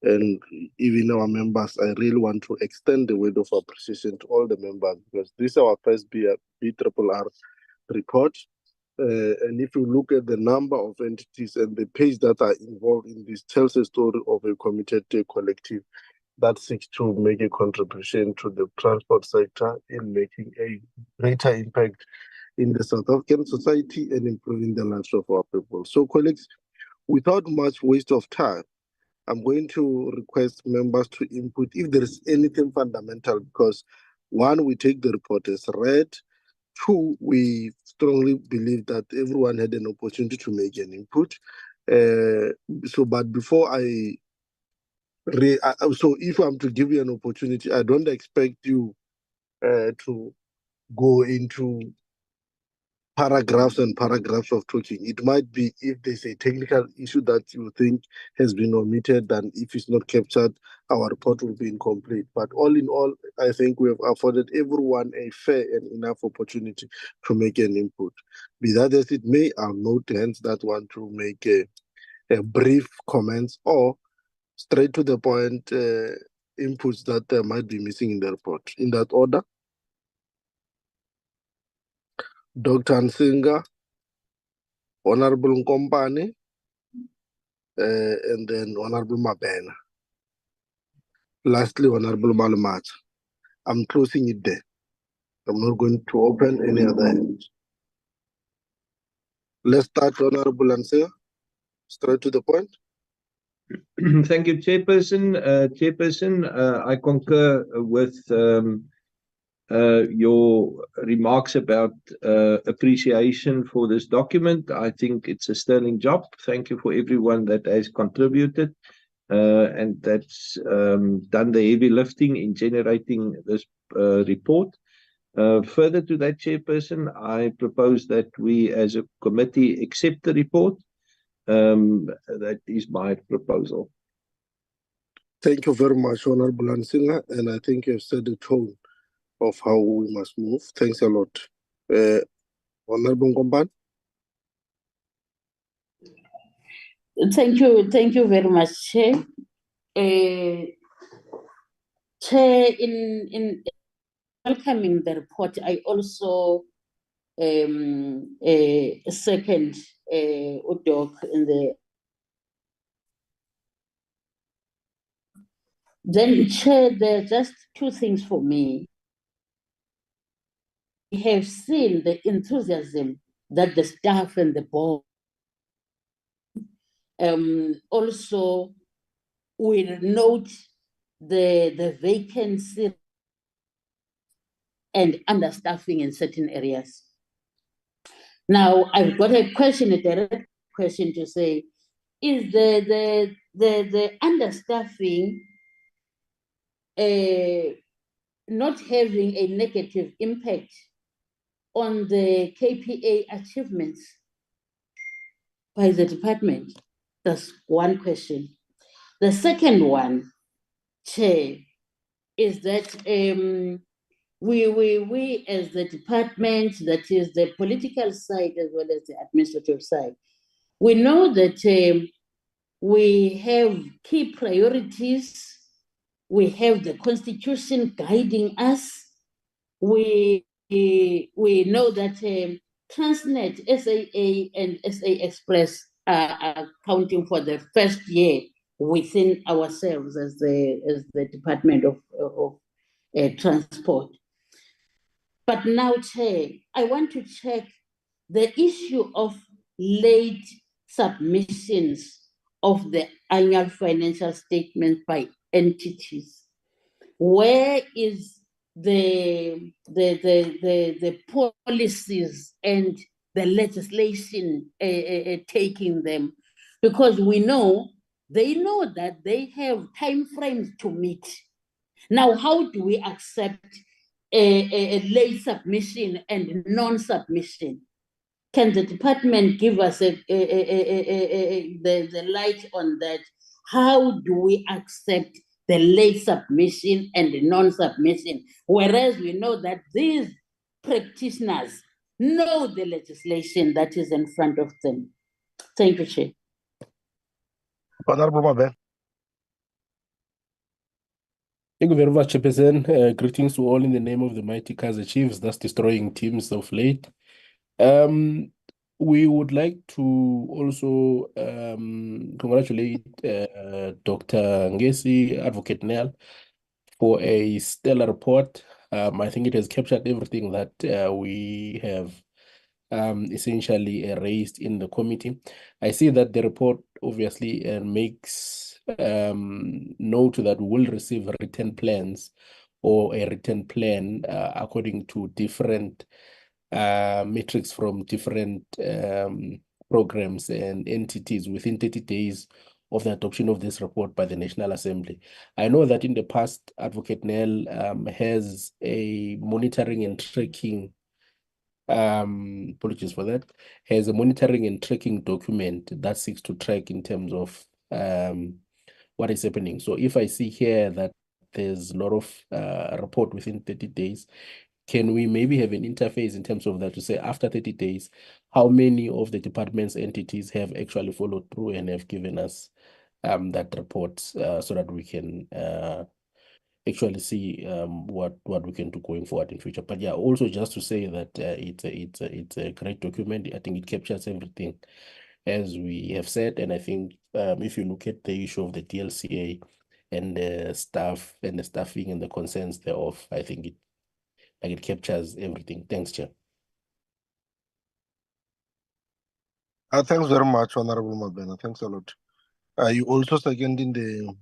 and even our members. I really want to extend the word of appreciation to all the members because this is our first BRRR report. And if you look at the number of entities and the page that are involved in this, tells a story of a committed collective that seeks to make a contribution to the transport sector in making a greater impact in the South African society and improving the lives of our people. So, colleagues, without much waste of time, I'm going to request members to input if there is anything fundamental, because one, we take the report as read. Two, we strongly believe that everyone had an opportunity to make an input. But before so if I'm to give you an opportunity, I don't expect you to go into paragraphs and paragraphs of talking. It might be if there's a technical issue that you think has been omitted, and if it's not captured, our report will be incomplete. But all in all, I think we have afforded everyone a fair and enough opportunity to make an input. Be that as it may, I'll note hands that want to make a brief comments or straight to the point inputs that might be missing in the report. In that order, Dr. Nsinga, Honorable Nkompane, and then Honorable Mabena. Lastly, Honorable Malumat. I'm closing it there. I'm not going to open any other hands. Let's start, Honorable Nsinga, straight to the point. Thank you, Chairperson. I concur with your remarks about appreciation for this document. I think it's a sterling job. Thank you for everyone that has contributed and that's done the heavy lifting in generating this report. Further to that, Chairperson, I propose that we as a committee accept the report. That is my proposal. Thank you very much, Honorable Nsinga, and I think you've set the tone of how we must move. Thanks a lot. Honorable Nkompane. Thank you very much, Chair. Chair, in welcoming the report, I also second Udok in the. Then, Chair, there are just two things for me. We have seen the enthusiasm that the staff and the board also will note the vacancy and understaffing in certain areas. Now, I've got a question, a direct question to say, is the understaffing not having a negative impact on the KPA achievements by the department? That's one question. The second one, Chair, is that we as the department, that is the political side as well as the administrative side, we know that we have key priorities. We have the Constitution guiding us. We know that Transnet, SAA, and SA Express are accounting for the first year within ourselves as the Department of Transport. But now, Chair, I want to check the issue of late submissions of the annual financial statement by entities? Where is the policies and the legislation taking them? Because they know that they have timeframes to meet. Now, how do we accept a late submission and non-submission? Can the department give us the light on that? How do we accept the late submission and the non-submission? Whereas we know that these practitioners know the legislation that is in front of them. Thank you, Chair. Honorable Mabe. Thank you very much, Chairperson. Greetings to all in the name of the mighty Kaizer Chiefs, thus destroying teams of late. We would like to also congratulate Dr. Ngesi, Advocate Nel, for a stellar report. I think it has captured everything that we have essentially raised in the committee. I see that the report obviously makes note that we will receive written plans or a written plan according to different metrics from different programs and entities within 30 days of the adoption of this report by the National Assembly. I know that in the past, Advocate Nel has a monitoring and tracking apologies for that, has a monitoring and tracking document that seeks to track in terms of what is happening. So if I see here that there's a lot of report within 30 days, can we maybe have an interface in terms of that to say after 30 days, how many of the department's entities have actually followed through and have given us that report so that we can actually see what we can do going forward in future. But yeah, also just to say that it's a great document. I think it captures everything as we have said, and I think if you look at the issue of the DLCA and the staff and the staffing and the concerns thereof, I think it captures everything. Thanks, Chair. Thanks very much, Honorable Mabena. Thanks a lot. You also seconding the...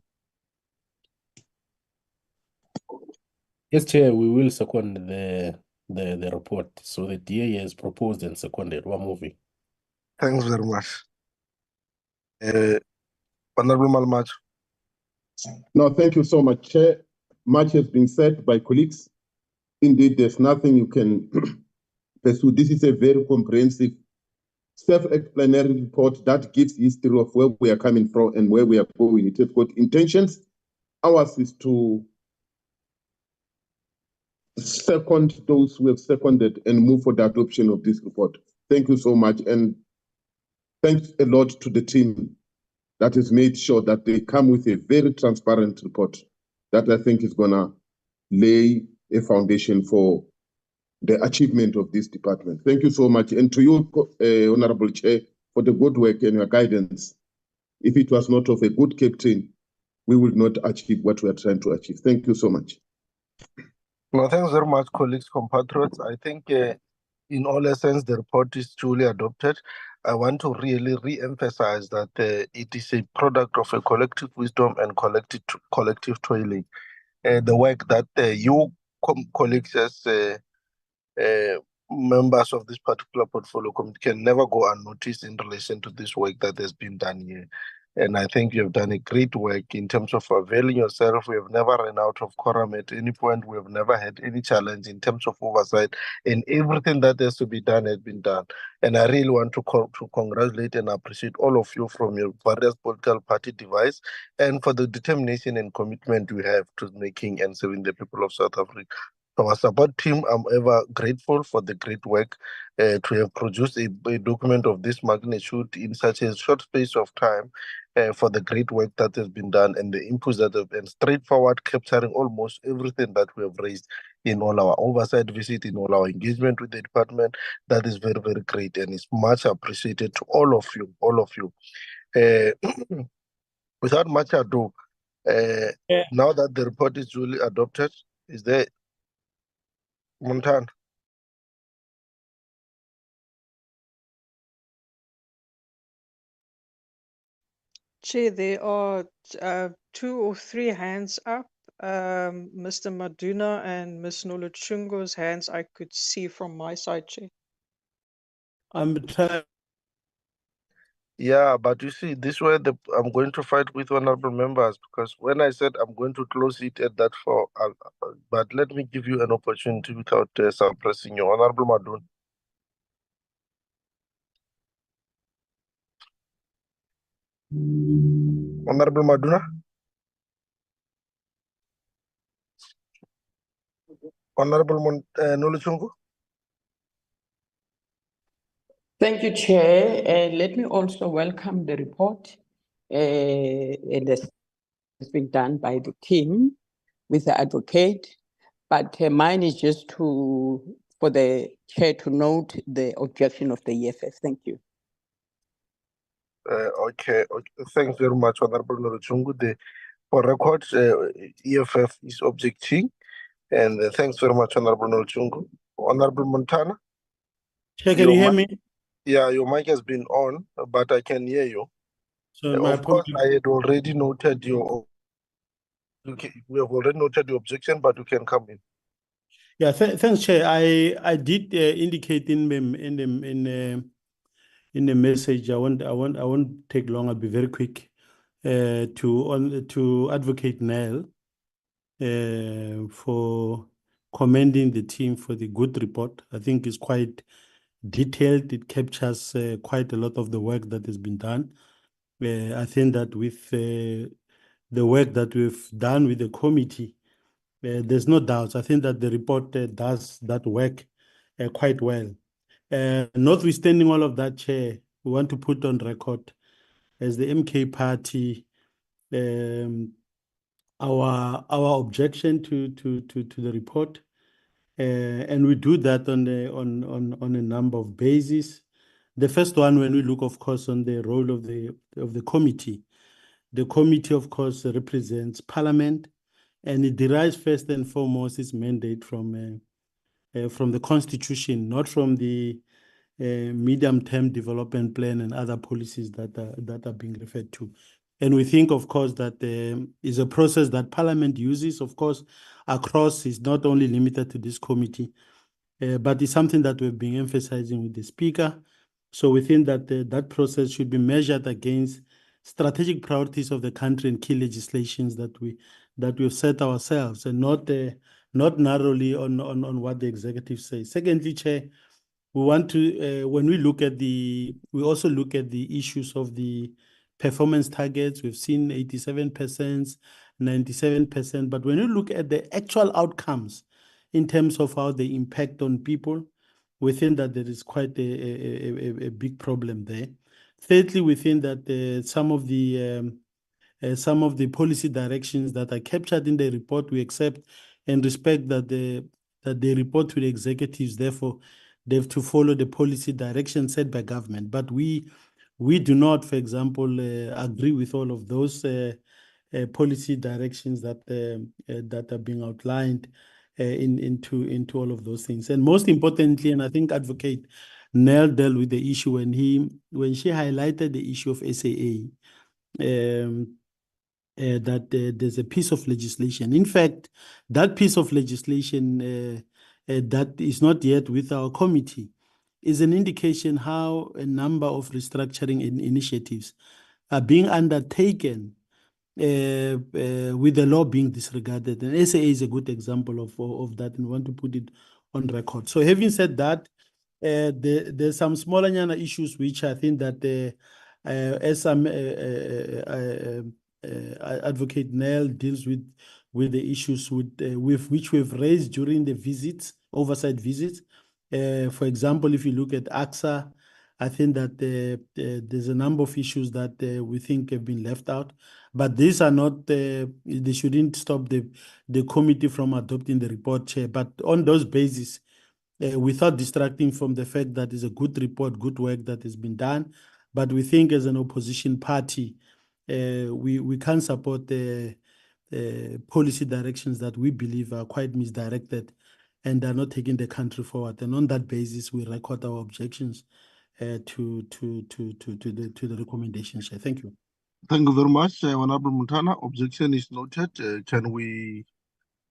Yes, Chair, we will second the report. So the DA has proposed and seconded. We're moving. Thanks very much. Honorable Malmach. No, thank you so much, Chair. Much has been said by colleagues. Indeed, there's nothing you can pursue. This is a very comprehensive, self-explanatory report that gives history of where we are coming from and where we are going. It has got intentions. Ours is to second those who have seconded and move for the adoption of this report. Thank you so much. And thanks a lot to the team that has made sure that they come with a very transparent report that I think is going to lay a foundation for the achievement of this department. Thank you so much. And to you, Honorable Chair, for the good work and your guidance. If it was not of a good captain, we would not achieve what we are trying to achieve. Thank you so much. No, thanks very much, colleagues, compatriots. I think in all essence, the report is truly adopted. I want to really re-emphasize that it is a product of a collective wisdom and collective toiling. The work that you colleagues as members of this particular portfolio committee can never go unnoticed in relation to this work that has been done here. And I think you have done a great work in terms of availing yourself. We have never run out of quorum at any point. We have never had any challenge in terms of oversight, and everything that has to be done has been done. And I really want to congratulate and appreciate all of you from your various political party device and for the determination and commitment you have to making and serving the people of South Africa. To our support team, I'm ever grateful for the great work to have produced a document of this magnitude in such a short space of time, for the great work that has been done and the inputs that have been straightforward, capturing almost everything that we have raised in all our oversight visit, in all our engagement with the department. That is very, very great and is much appreciated to all of you, Without much ado, now that the report is duly adopted, is there Montan? Chair, there are 2 or 3 hands up. Mr. Maduna and Ms. Nolochungo's hands I could see from my side, Chair. I'm trying. Yeah, but you see, this way I'm going to fight with honorable members, because when I said I'm going to close it at that 4, but let me give you an opportunity without suppressing you. Honorable Madun. Honorable Maduna. Honorable Noluchungu. Thank you, Chair. Let me also welcome the report. It has been done by the team with the advocate, but mine is just for the Chair to note the objection of the EFF. Thank you. Okay. Thanks very much, Honorable Noluchungu. For record, EFF is objecting, and thanks very much, Honorable Noluchungu. Honorable Montana. Chair, can you hear me? Yeah, your mic has been on, but I can hear you. So Of course, I had already noted your. We have already noted your objection, but you can come in. Yeah, thanks, Chair. I did indicate in the message. I won't take long. I'll be very quick. To Advocate Nell for commending the team for the good report. I think it's quite detailed. It captures quite a lot of the work that has been done. I think that with the work that we've done with the committee, there's no doubt. I think that the report does that work quite well. Notwithstanding all of that, Chair, we want to put on record as the MK Party our objection to the report, and we do that on a number of bases. The first one, when we look, of course, on the role of the committee. The committee, of course, represents Parliament, and it derives first and foremost its mandate from the Constitution, not from the medium-term development plan and other policies that are being referred to. And we think, of course, that is a process that Parliament uses, of course, across. It's not only limited to this committee, but it's something that we've been emphasizing with the Speaker. So we think that that process should be measured against strategic priorities of the country and key legislations that we've set ourselves, and not narrowly on what the executive says. Secondly, Chair, we want to when we also look at the issues of the performance targets. We've seen 87%, 97%, but when you look at the actual outcomes in terms of how they impact on people, we think that there is quite a big problem there. Thirdly, we think that some of the policy directions that are captured in the report, we accept and respect that they report to the executives. Therefore, they have to follow the policy direction set by government. But we do not, for example, agree with all of those policy directions that are being outlined into all of those things. And most importantly, and I think Advocate Nell dealt with the issue when she highlighted the issue of SAA, that there's a piece of legislation. In fact, that piece of legislation that is not yet with our committee is an indication how a number of restructuring initiatives are being undertaken with the law being disregarded. And SAA is a good example of that, and we want to put it on record. So having said that, there's some smaller issues which I think that as some Advocate Nell deals with the issues with which we've raised during the oversight visits. For example, if you look at AXA, I think that there's a number of issues that we think have been left out, but these are not, they shouldn't stop the committee from adopting the report, Chair. But on those bases, without distracting from the fact that it's a good report, good work that has been done, but we think as an opposition party, we can't support the policy directions that we believe are quite misdirected and are not taking the country forward. And on that basis, we record our objections to the recommendations. Thank you. Thank you very much, Honorable Montana. Objection is noted. Can we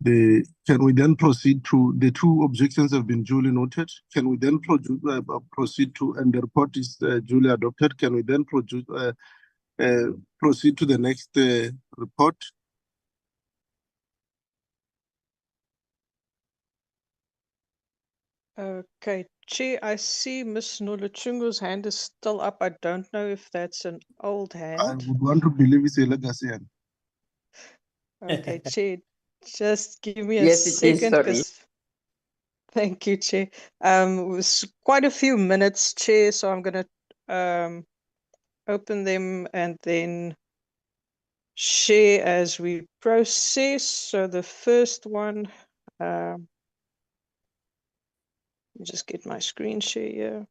then proceed to the two objections have been duly noted? Can we then proceed to, and the report is duly adopted? Can we then proceed to the next report? Okay, Chair, I see Ms. Noluchungu's hand is still up. I don't know if that's an old I hand. would want to believe it's a legacy. Okay, Chair, just give me a Yes, it is, second, sorry. because thank you, Chair. It was quite a few minutes, Chair, so I'm going to open them and then share as we process. So the first one, let me just get my screen share here.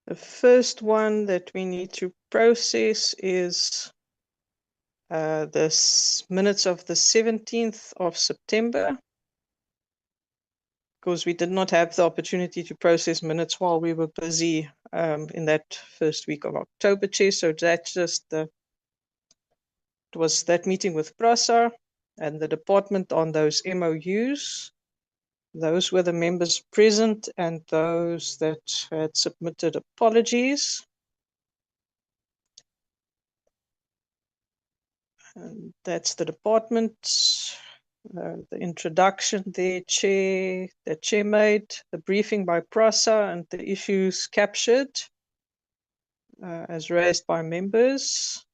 The first one that we need to process is the minutes of the 17th of September, because we did not have the opportunity to process minutes while we were busy in that first week of October, Chair. So that's just it was that meeting with BRRRR and the department on those MOUs. Those were the members present and those that had submitted apologies. And that's the department. The introduction there, Chair, the Chair made, the briefing by BRRRR and the issues captured as raised by members.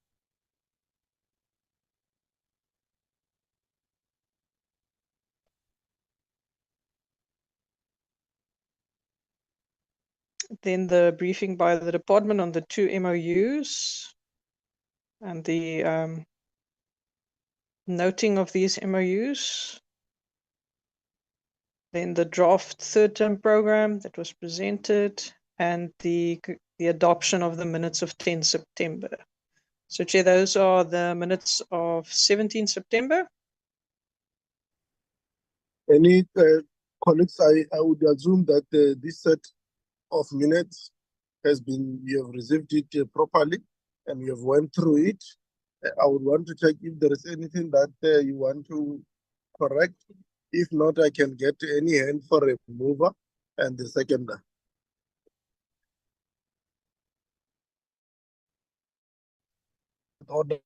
Then the briefing by the department on the two MOUs and the noting of these MOUs. Then the draft third term program that was presented and the adoption of the minutes of 10 September. So Chair, those are the minutes of 17 September. Any colleagues, I would assume that this set of minutes has been, you have received it properly and you have went through it. I would want to check if there is anything that you want to correct. If not, I can get any hand for a mover and the seconder. Order.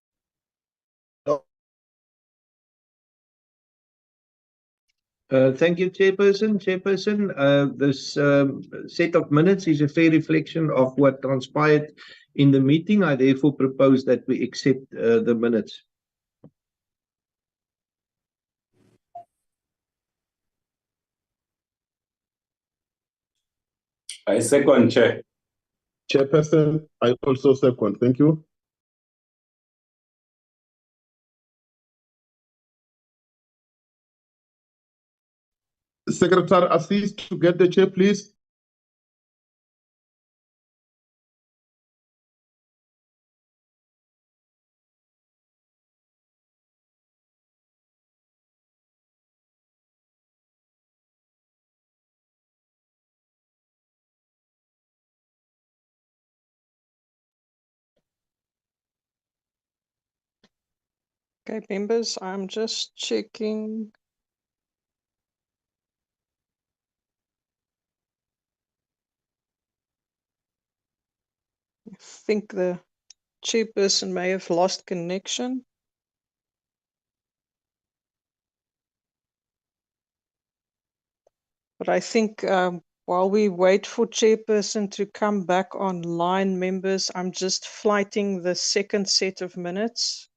Thank you, Chairperson. This set of minutes is a fair reflection of what transpired in the meeting. I therefore propose that we accept the minutes. I second, Chair. Chairperson, I also second. Thank you. Secretary, assist to get the chair, please. Okay, members, I'm just checking. I think the chairperson may have lost connection. But I think while we wait for chairperson to come back online, members, I'm just flighting the second set of minutes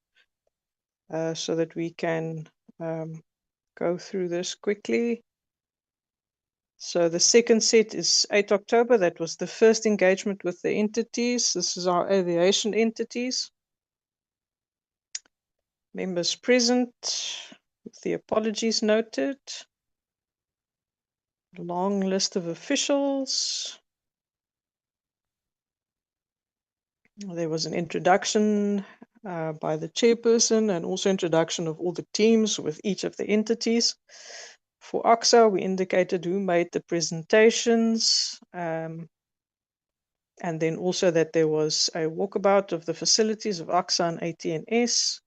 so that we can go through this quickly. So the second set is 8 October. That was the first engagement with the entities. This is our aviation entities. Members present with the apologies noted. Long list of officials. There was an introduction by the chairperson and also introduction of all the teams with each of the entities. For AXA, we indicated who made the presentations. And then also that there was a walkabout of the facilities of AXA and ATNS.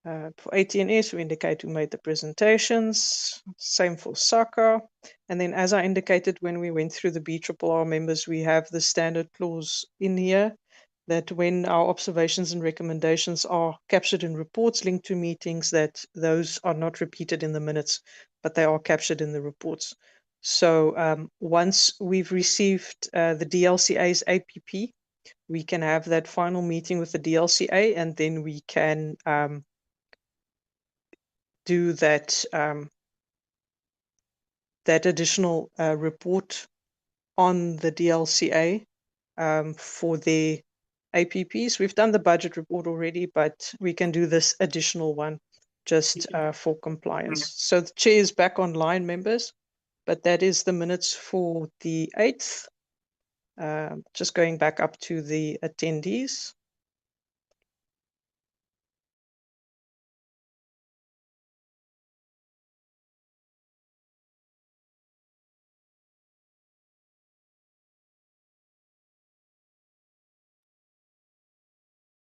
For ATNS, we indicate who made the presentations, same for SACA. And then as I indicated when we went through the BRRR members, we have the standard clause in here that when our observations and recommendations are captured in reports linked to meetings, that those are not repeated in the minutes, but they are captured in the reports. So once we've received the DLCA's APP, we can have that final meeting with the DLCA, and then we can do that that additional report on the DLCA for their APPs. We've done the budget report already, but we can do this additional one just for compliance. So the chair is back online, members, but that is the minutes for the 8th. Just going back up to the attendees.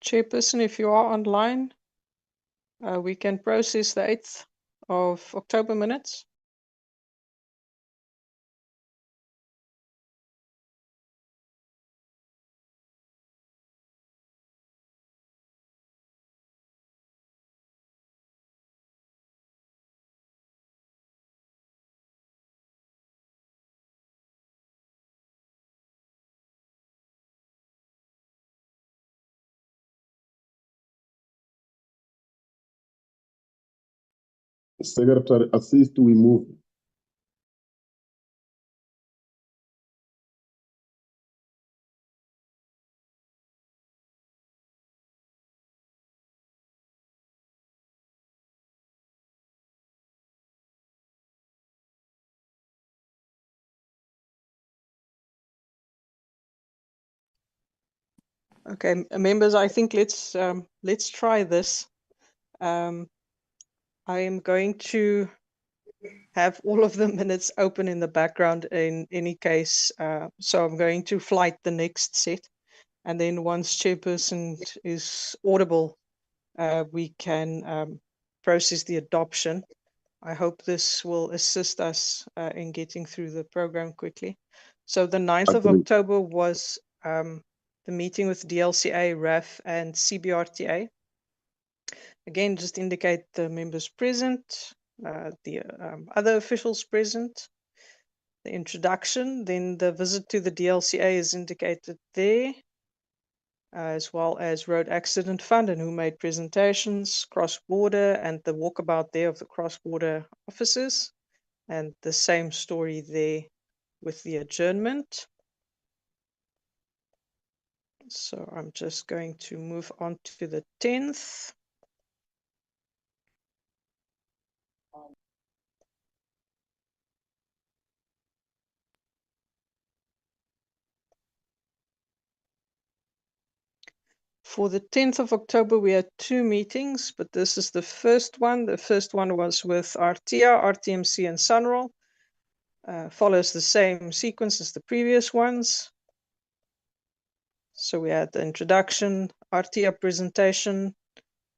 Chairperson, if you are online, we can process the 8th of October minutes. Secretary, assist, we move. Okay, members, I think let's try this. I am going to have all of the minutes open in the background in any case. So I'm going to flight the next set. And then once chairperson is audible, we can process the adoption. I hope this will assist us in getting through the program quickly. So the 9th of October was the meeting with DLCA, RAF, and CBRTA. Again, just indicate the members present, the other officials present, the introduction, then the visit to the DLCA is indicated there, as well as road accident fund and who made presentations, cross-border, and the walkabout there of the cross-border officers, and the same story there with the adjournment. So I'm just going to move on to the 10th. For the 10th of October, we had 2 meetings, but this is the first one. The first one was with RTIA, RTMC, and SUNROL. Follows the same sequence as the previous ones. So we had the introduction, RTIA presentation,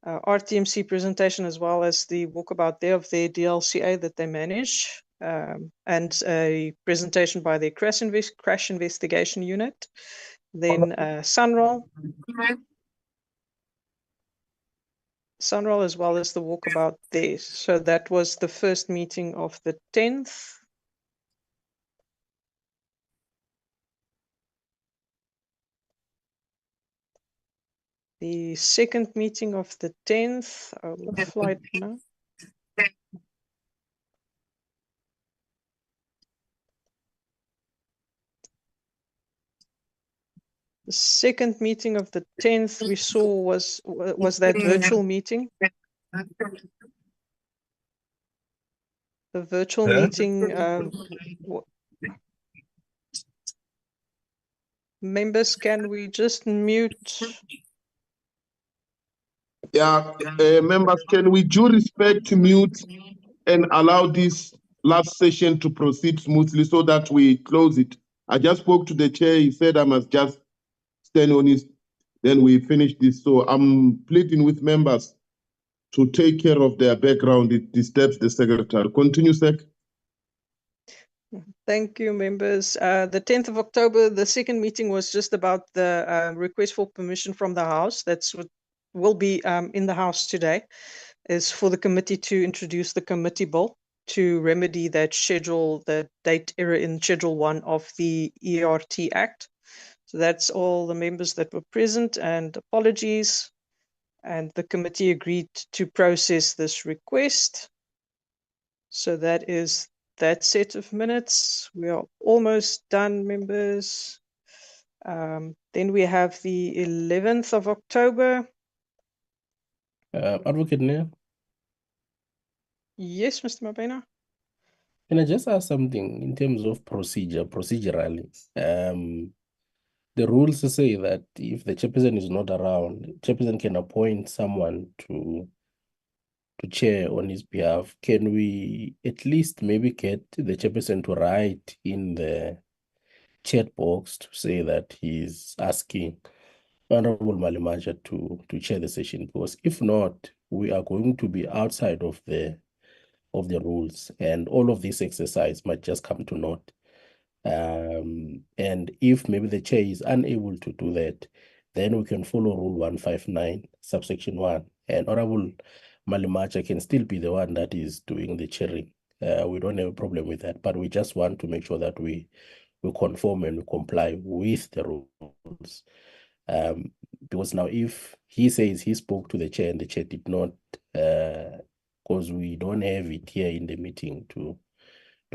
RTMC presentation, as well as the walkabout there of their DLCA that they manage, and a presentation by their crash investigation unit. Then SUNROL, as well as the walkabout there. So that was the first meeting of the 10th. The second meeting of the 10th, I will fly it now. The second meeting of the 10th we saw was that virtual meeting. The virtual meeting, members, can we just mute? Yeah, members, can we due respect to mute and allow this last session to proceed smoothly so that we close it I just spoke to the chair. He said I must just stand on his, then we finish this. So I'm pleading with members to take care of their background. It disturbs the secretary. Continue, Sec. Thank you, members. The 10th of October, the second meeting was just about the request for permission from the House. That's what will be in the House today, is for the committee to introduce the committee bill to remedy that schedule, the date error in Schedule 1 of the ERT Act. So that's all the members that were present, and apologies. And the committee agreed to process this request. So that is that set of minutes. We are almost done, members. Then we have the 11th of October. Advocate Neil, Yes, Mr. Mabena. can I just ask something in terms of procedurally? The rules say that if the chairperson is not around, chairperson can appoint someone to chair on his behalf. Can we at least maybe get the chairperson to write in the chat box to say that he's asking Honorable Malimaja to chair the session? Because if not, we are going to be outside of the rules, and all of this exercise might just come to naught. And if maybe the chair is unable to do that, then we can follow Rule 159, subsection 1, and Honorable Malimacha can still be the one that is doing the chairing. We don't have a problem with that, but we just want to make sure that we conform and we comply with the rules. Because now if he says he spoke to the chair and the chair did not, because we don't have it here in the meeting to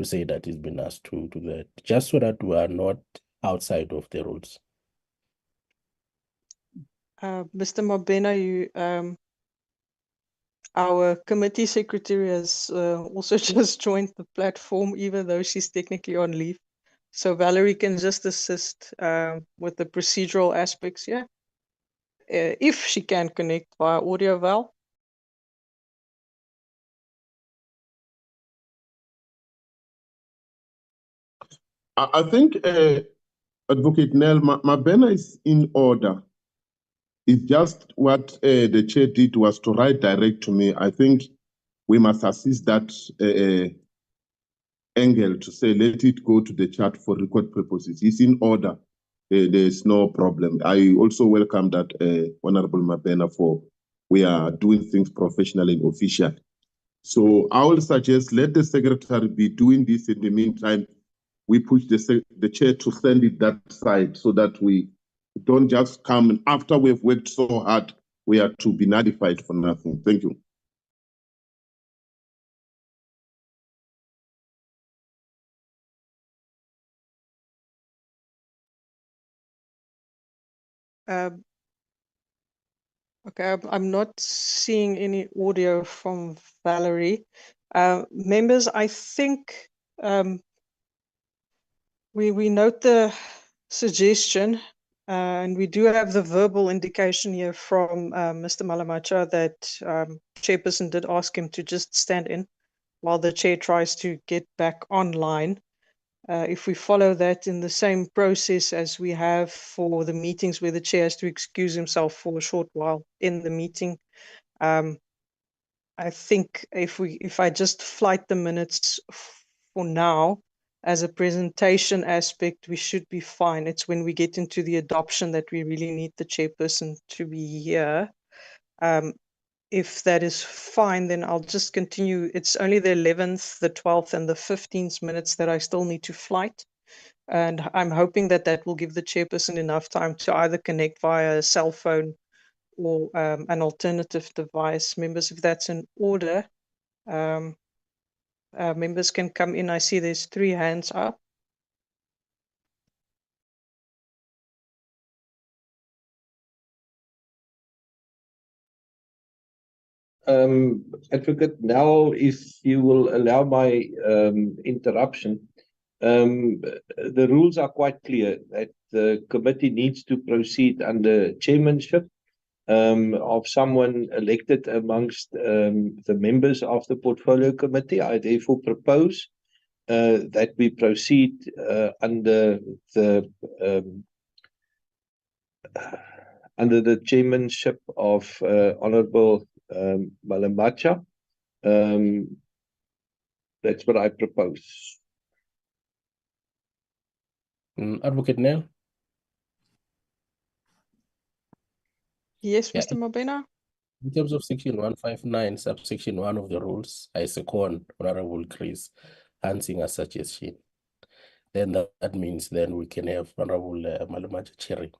say that he's been asked to do that, just so that we are not outside of the rules. Mr. Mabena, our committee secretary has also just joined the platform, even though she's technically on leave. So Valerie can just assist with the procedural aspects, yeah? If she can connect via audio, Val. I think Advocate Nell Mabena is in order. It's just what the chair did was to write direct to me. I think we must assist that angle to say, let it go to the chat for record purposes. It's in order. There's no problem. I also welcome that Honorable Mabena for we are doing things professionally and officially. So I will suggest let the secretary be doing this. In the meantime, we push the chair to send it that side so that we don't just come and after we've worked so hard, we are to be nullified for nothing. Thank you. Okay, I'm not seeing any audio from Valerie. Members, I think we note the suggestion, and we do have the verbal indication here from Mr. Malamacha that chairperson did ask him to just stand in while the chair tries to get back online. If we follow that in the same process as we have for the meetings where the chair has to excuse himself for a short while in the meeting, I think if I just flight the minutes for now as a presentation aspect, we should be fine. It's when we get into the adoption that we really need the chairperson to be here. If that is fine, then I'll just continue. It's only the 11th, the 12th, and the 15th minutes that I still need to flight. And I'm hoping that that will give the chairperson enough time to either connect via a cell phone or an alternative device. Members, if that's in order, members can come in. I see there's 3 hands up. Advocate, now if you will allow my interruption, the rules are quite clear that the committee needs to proceed under chairmanship of someone elected amongst the members of the portfolio committee. I therefore propose that we proceed under the chairmanship of Honorable Malemacha. That's what I propose. Advocate Nell? Yes, Yeah. Mr. Mabena. In terms of section 159, subsection 1 of the rules, I second Honorable Chris Hansinger's suggestion. Then that means then we can have Honorable Malemacha chairing.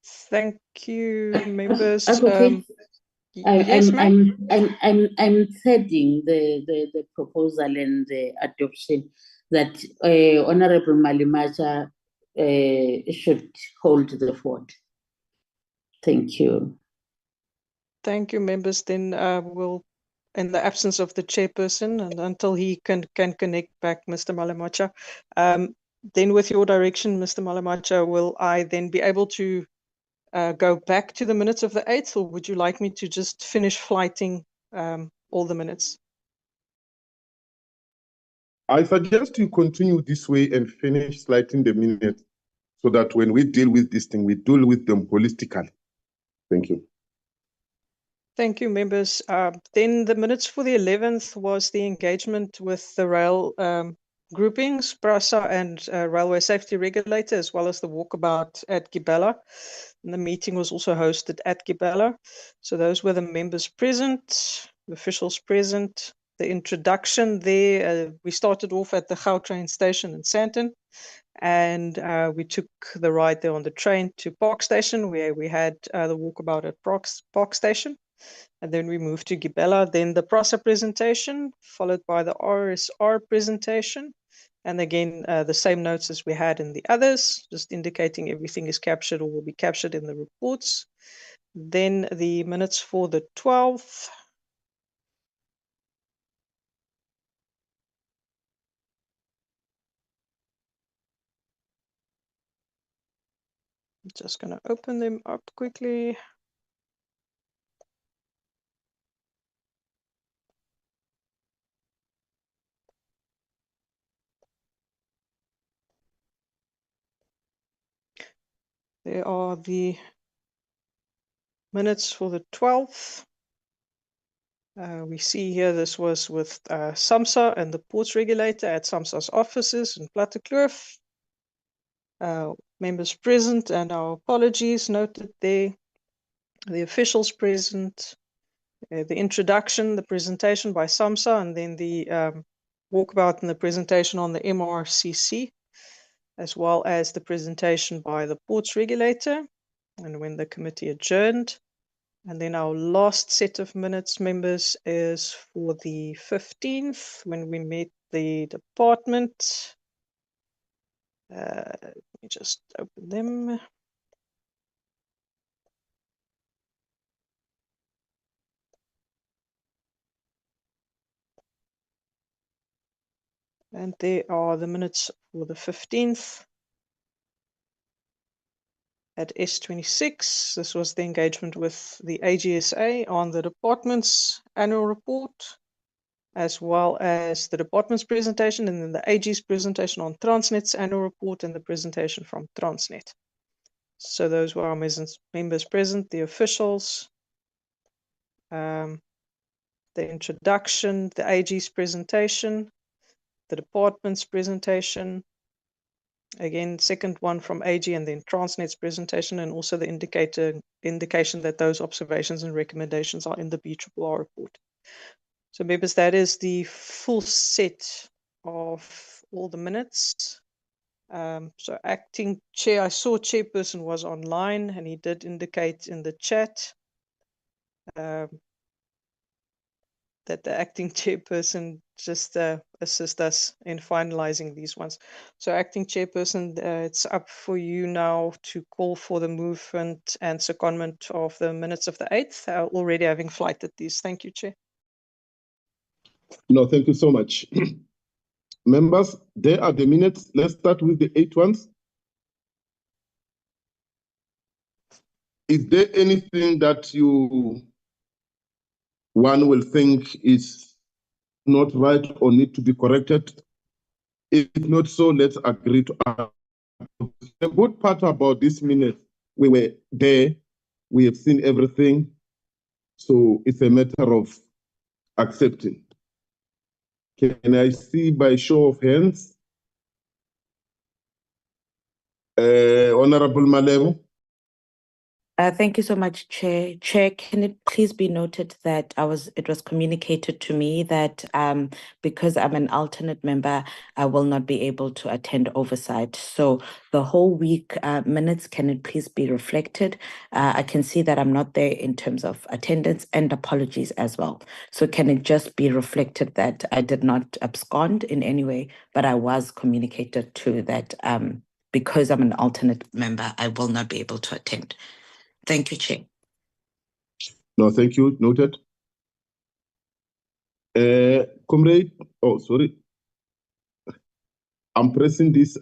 Thank you, members. Advocate, Yes, ma'am. I'm thirding the proposal and the adoption that Honorable Malemacha should hold the fort. Thank you. Thank you, members. Then we'll, in the absence of the chairperson, and until he can connect back, Mr. Malemacha, then with your direction, Mr. Malemacha, will I then be able to go back to the minutes of the 8th, or would you like me to just finish flighting all the minutes? I suggest you continue this way and finish slighting the minutes so that when we deal with this thing, we deal with them holistically. Thank you. Thank you, members. Then the minutes for the 11th was the engagement with the rail groupings, PRASA and Railway Safety Regulator, as well as the walkabout at Gibella. And the meeting was also hosted at Gibella. So those were the members present, the officials present. The introduction there, we started off at the Gautrain station in Sandton, and we took the ride there on the train to Park Station, where we had the walkabout at Park Station. And then we moved to Gibella, then the PRASA presentation, followed by the RSR presentation. And again, the same notes as we had in the others, just indicating everything is captured or will be captured in the reports. Then the minutes for the 12th. I'm just going to open them up quickly. There are the minutes for the 12th. We see here this was with SAMSA and the ports regulator at SAMSA's offices in Plattekloof. Members present, and our apologies noted there. The officials present, the introduction, the presentation by SAMSA, and then the walkabout and the presentation on the MRCC, as well as the presentation by the ports regulator, and when the committee adjourned. And then our last set of minutes, members, is for the 15th, when we met the department. Let me just open them. And there are the minutes for the 15th. At S26, this was the engagement with the AGSA on the department's annual report, as well as the department's presentation, and then the AG's presentation on Transnet's annual report and the presentation from Transnet. So those were our members present, the officials, the introduction, the AG's presentation, the department's presentation, again, second one from AG, and then Transnet's presentation, and also the indication that those observations and recommendations are in the BRRR report. So members, that is the full set of all the minutes. So acting chair, I saw chairperson was online, and he did indicate in the chat that the acting chairperson just assist us in finalizing these ones. So acting chairperson, it's up for you now to call for the movement and secondment of the minutes of the 8th, already having flighted these. Thank you, Chair. No, thank you so much. Members, there are the minutes. Let's start with the 8 ones. Is there anything that one will think is not right or need to be corrected? If not so, let's agree to act. The good part about this minute, we were there, we have seen everything, so it's a matter of accepting. Can I see by show of hands? Honorable Malebo. Thank you so much, Chair. Chair, can it please be noted that it was communicated to me that because I'm an alternate member, I will not be able to attend oversight. So the whole week minutes, can it please be reflected? I can see that I'm not there in terms of attendance, and apologies as well. So can it just be reflected that I did not abscond in any way, but I was communicated to that because I'm an alternate member, I will not be able to attend. Thank you, Chair. No, thank you. Noted. Comrade, oh, sorry. I'm pressing this.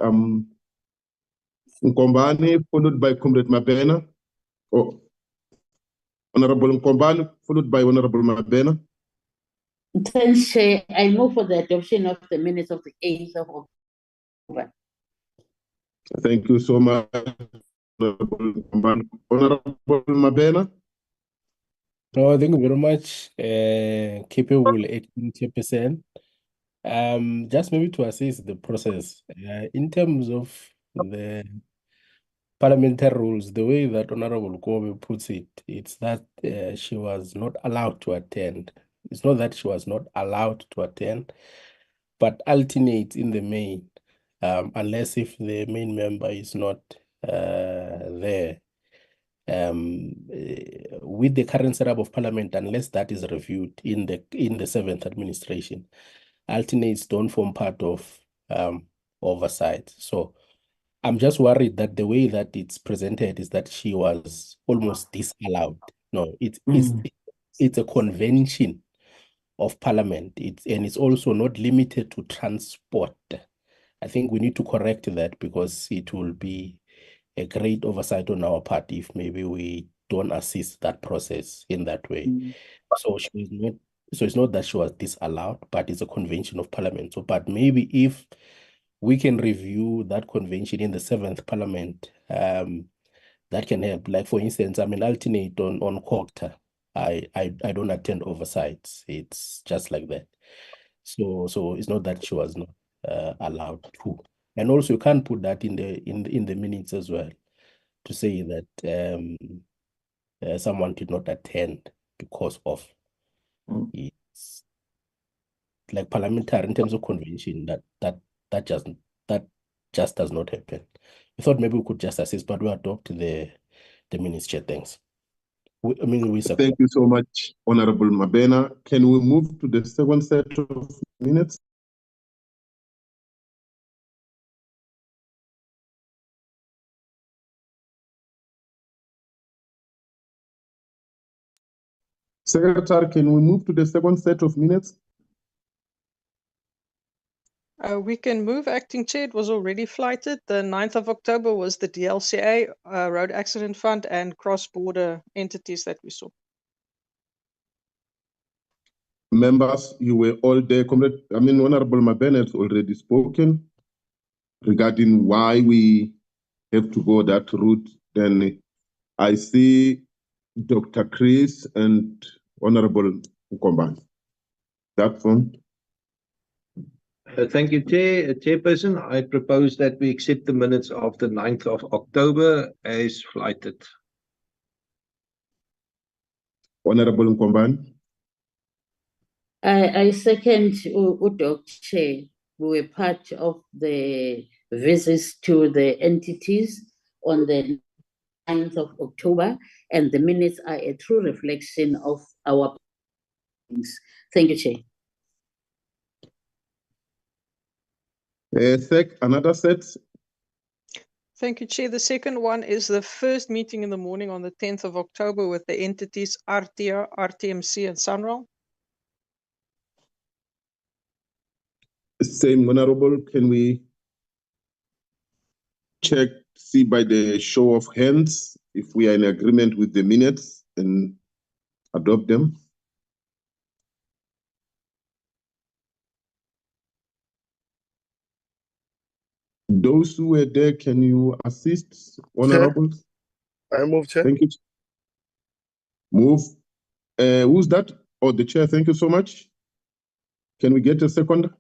Nkombani, followed by Comrade Mabena. Oh, Honorable Nkombani, followed by Honorable Mabena. Thanks, Chair. I move for the adoption of the minutes of the 8th of October. Thank you so much, Honorable Nkombani. Honorable Mabena. No, thank you very much. Capable 80%. Just maybe to assist the process, in terms of the parliamentary rules, the way that Honorable Kobe puts it, it's that she was not allowed to attend. It's not that she was not allowed to attend, but alternates in the main, unless if the main member is not there. With the current setup of parliament, unless that is reviewed in the seventh administration, alternates don't form part of oversight. So I'm just worried that the way that it's presented is that she was almost disallowed. No, it's a convention of parliament. It's also not limited to transport. I think we need to correct that because it will be a great oversight on our part if maybe we don't assist that process in that way. So it's not that she was disallowed, but it's a convention of parliament. So, but maybe if we can review that convention in the seventh parliament, that can help. Like for instance, I'm an alternate on COCTA. I don't attend oversights. It's just like that. So it's not that she was not allowed to. And also you can't put that in the minutes as well, to say that someone did not attend because of it's like parliamentary in terms of convention that just does not happen. I thought maybe we could just assist, but we adopt the minutes, Chair. Thanks. We support. Thank you so much, Honorable Mabena. Can we move to the second set of minutes? Secretary, can we move to the second set of minutes? We can move, Acting Chair. It was already flighted. The 9th of October was the DLCA, Road Accident Fund, and cross-border entities that we saw. Members, you were all there. Honorable Mabena has already spoken regarding why we have to go that route. Then I see Dr. Chris and Honorable Nkombani. That one. Thank you, Chairperson. I propose that we accept the minutes of the 9th of October as flighted. Honorable Nkombani. I second Dr. Chair. We were part of the visits to the entities on the 9th of October, and the minutes are a true reflection of our things. Thank you, Chair. Another set. Thank you, Chair. The second one is the first meeting in the morning on the 10th of October with the entities RTR, RTMC, and Sunrail. Same, Honorable. Can we check, see by the show of hands, if we are in agreement with the minutes and adopt them? Those who were there, can you assist, honorables? I move, Chair. Thank you. Move. Who's that? Oh, the chair. Thank you so much. Can we get a second?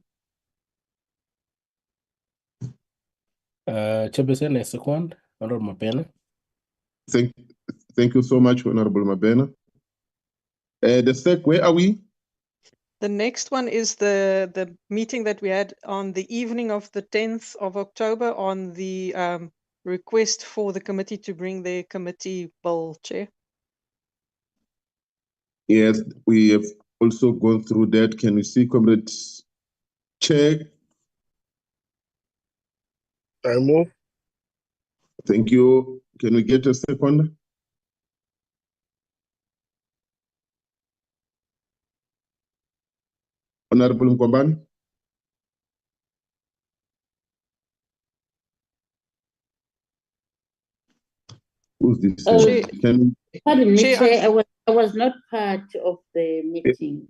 Chairperson, a second. Honorable Mabena. Thank you so much, Honorable Mabena. The sec, where are we? The next one is the meeting that we had on the evening of the 10th of October on the request for the committee to bring their committee bill, Chair. Yes, we have also gone through that. Can we see, Comrade Chair? I move. Thank you. Can we get a second? Honorable Mkombani? Who's this? Chair, Pardon me, Chair, Chair, I was not part of the meeting.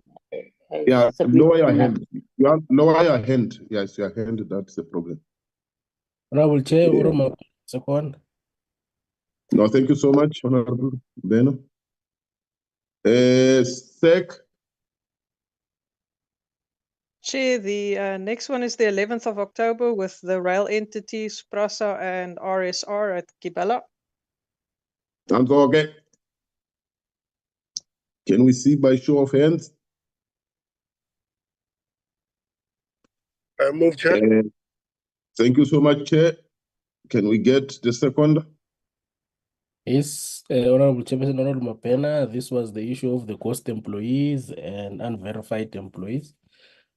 Yeah, lower your hand. Lower your hand. Yes, your hand, that's the problem. Honorable Chair, Yeah. Honorable second. No, thank you so much, Honorable Beno. Sec. Chair, the next one is the 11th of October with the rail entities, PRASA and RSR at Kibela. Okay. Can we see by show of hands? I move, Chair. Thank you so much, Chair. Can we get the second? Yes, Honorable Chairperson, Honorable Mapena, this was the issue of the ghost employees and unverified employees.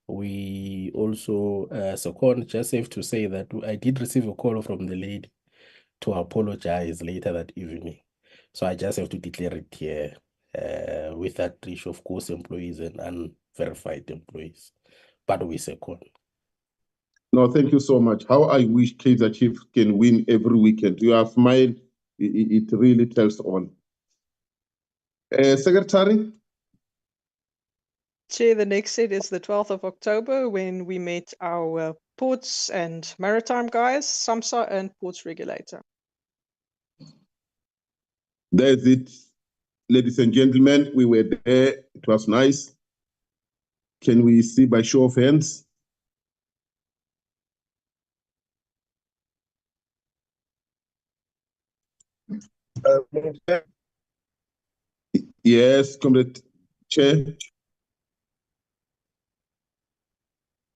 We also, second, just safe to say that I did receive a call from the lady to apologize later that evening. So I just have to declare it here with that issue of ghost employees and unverified employees. But we second. No, thank you so much. How I wish Kaizer Chiefs can win every weekend. Your smile, it really tells on. Secretary? Chair, the next set is the 12th of October when we met our ports and maritime guys, SAMSA and ports regulator. That's it. Ladies and gentlemen, we were there. It was nice. Can we see by show of hands? I move, Chair. Yes, Comrade Chair.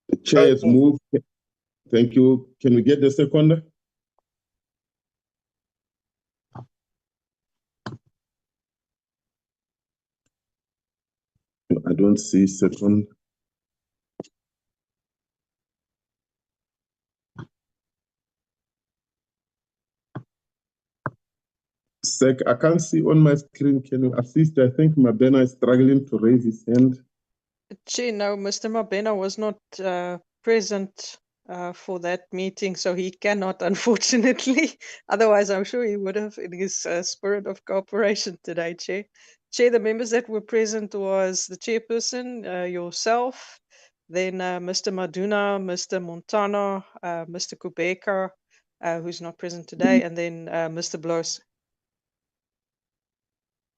The chair has moved. Thank you. Can we get the second? I don't see second. Sec, I can't see on my screen. Can you assist? I think Mabena is struggling to raise his hand. Chair, no, Mr. Mabena was not present for that meeting, so he cannot, unfortunately. Otherwise, I'm sure he would have in his spirit of cooperation today, Chair. Chair, the members that were present was the chairperson, yourself, then Mr. Maduna, Mr. Montana, Mr. Kubeka, who's not present today, and then Mr. Bloos.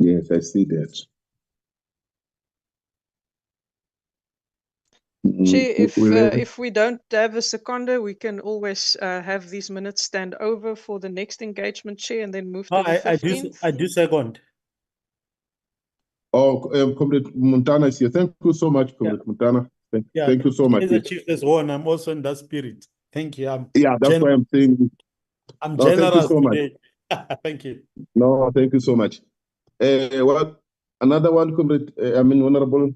Yes, I see that. Chair, if we don't have a seconder, we can always have these minutes stand over for the next engagement, Chair, and then move to the 15th. I do second. Oh, Comrade Montana is here. Thank you so much, Comrade Montana. Thank you so much. As a chief as one, I'm also in that spirit. Thank you. That's why I'm saying. I'm no, generous thank you so today. much. Thank you. No, thank you so much. What another one, Comrade? Honorable.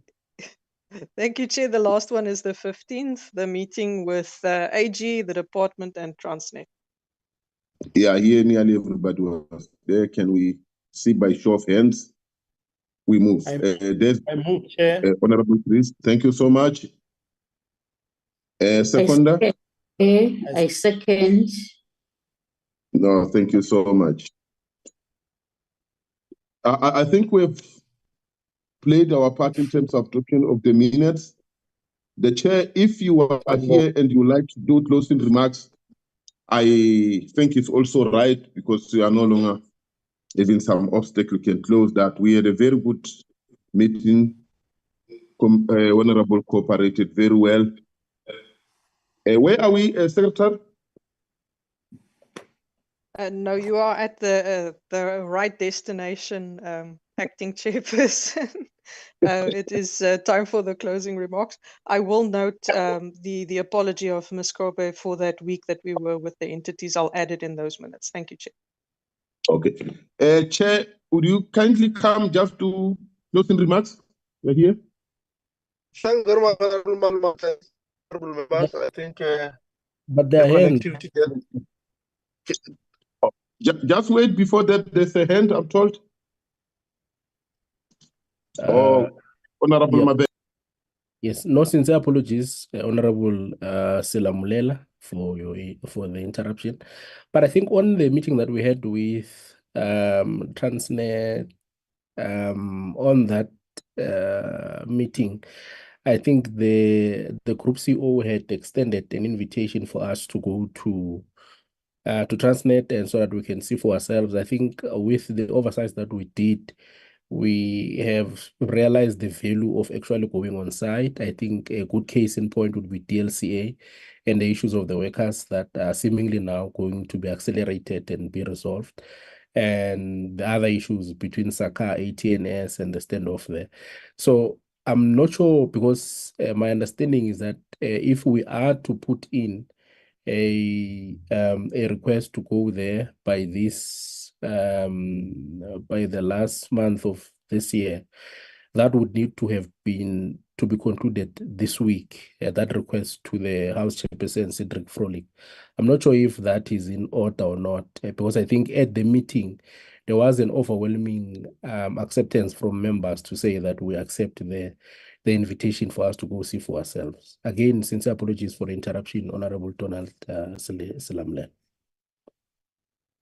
Thank you, Chair. The last one is the 15th, the meeting with AG, the department, and Transnet. Yeah, here nearly everybody was there. Can we see by show of hands? We move. I move, Chair. Honorable Chris, thank you so much. Seconder? I second. No, thank you so much. I think we've played our part in terms of adoption of the minutes. The chair, if you are here and you like to do closing remarks, I think it's also right, because we are no longer having some obstacle, we can close that. We had a very good meeting. Honorable cooperated very well. Where are we, Secretary? No, you are at the right destination, acting chairperson. It is time for the closing remarks. I will note the apology of Ms. Kobe for that week that we were with the entities. I'll add it in those minutes. Thank you, Chair. Okay. Chair, would you kindly come just to closing remarks? You're here. Thank you very much, honorable members. I think But the their hand, connectivity there. Just wait, before that, there's a hand, I'm told. Honorable yeah. Mabe. Yes, no, sincere apologies, Honorable Silamulela, for the interruption. But I think on the meeting that we had with Transnet, on that meeting, I think the group CEO had extended an invitation for us to go to Transnet, and so that we can see for ourselves. I think with the oversights that we did, we have realized the value of actually going on site. I think a good case in point would be DLCA and the issues of the workers that are seemingly now going to be accelerated and be resolved. And the other issues between SACA, ATNS, and the standoff there. So I'm not sure, because my understanding is that if we are to put in a request to go there by the last month of this year, that would need to be concluded this week. That request to the House Chairperson Cedric Froelich. I'm not sure if that is in order or not, because I think at the meeting there was an overwhelming acceptance from members to say that we accept the invitation for us to go see for ourselves. Again, sincere apologies for the interruption, Honorable Donald Silamle.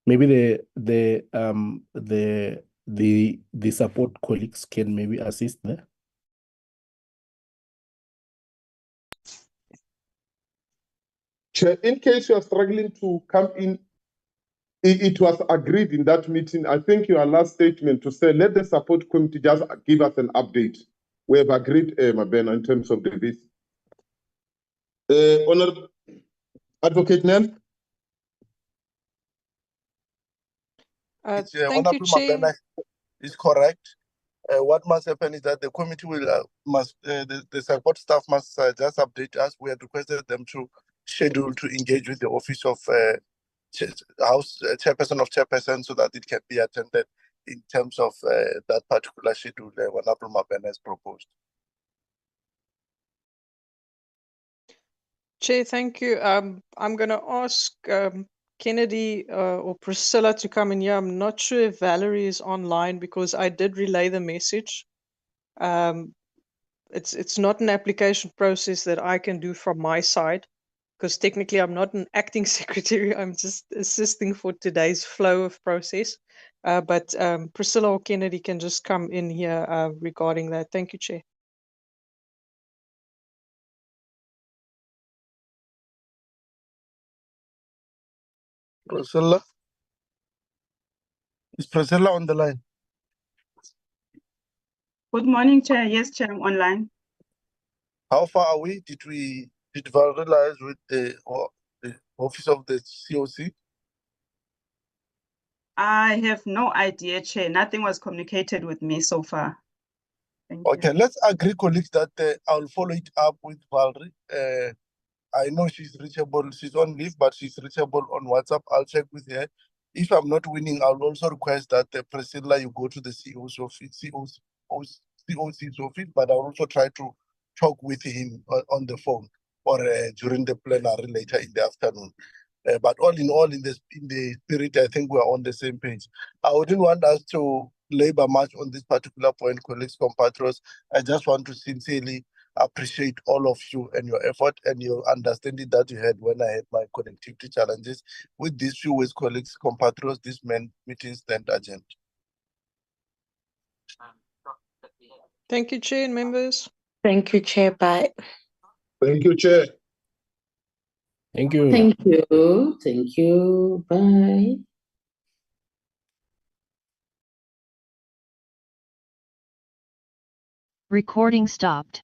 Maybe the support colleagues can maybe assist there. Chair, in case you are struggling to come in, it was agreed in that meeting. I think your last statement to say, let the support committee just give us an update. We have agreed, Mabena, in terms of this. Honorable Advocate Nel. It's, Thank you, Honorable Chair. Mabena is correct. What must happen is that the committee will the support staff must just update us. We had requested them to schedule to engage with the office of House Chairperson of Chairperson, so that it can be attended in terms of that particular schedule Honorable Mabena has proposed. Chair, thank you. I'm going to ask Kennedy or Priscilla to come in here. I'm not sure if Valerie is online, because I did relay the message. It's not an application process that I can do from my side, because technically I'm not an acting secretary. I'm just assisting for today's flow of process. But Priscilla or Kennedy can just come in here regarding that. Thank you, Chair. Priscilla? Is Priscilla on the line? Good morning, Chair. Yes, Chair, I'm online. How far are we? Did finalize with the office of the COC? I have no idea, Chair. Nothing was communicated with me so far. Thank you. Okay, let's agree, colleagues, that I'll follow it up with Valerie. I know she's reachable. She's on leave, but she's reachable on WhatsApp. I'll check with her. If I'm not winning, I'll also request that Priscilla, you go to the COC's office, but I'll also try to talk with him on the phone or during the plenary later in the afternoon. But all in all, in the spirit, I think we're on the same page. I wouldn't want us to labor much on this particular point, colleagues, compatriots. I just want to sincerely appreciate all of you and your effort and your understanding that you had when I had my connectivity challenges. With these few ways, colleagues, compatriots, this meeting stand adjourned. Thank you, Chair and members. Thank you, Chair. Bye. Thank you, Chair. Thank you. Thank you. Thank you. Bye. Recording stopped.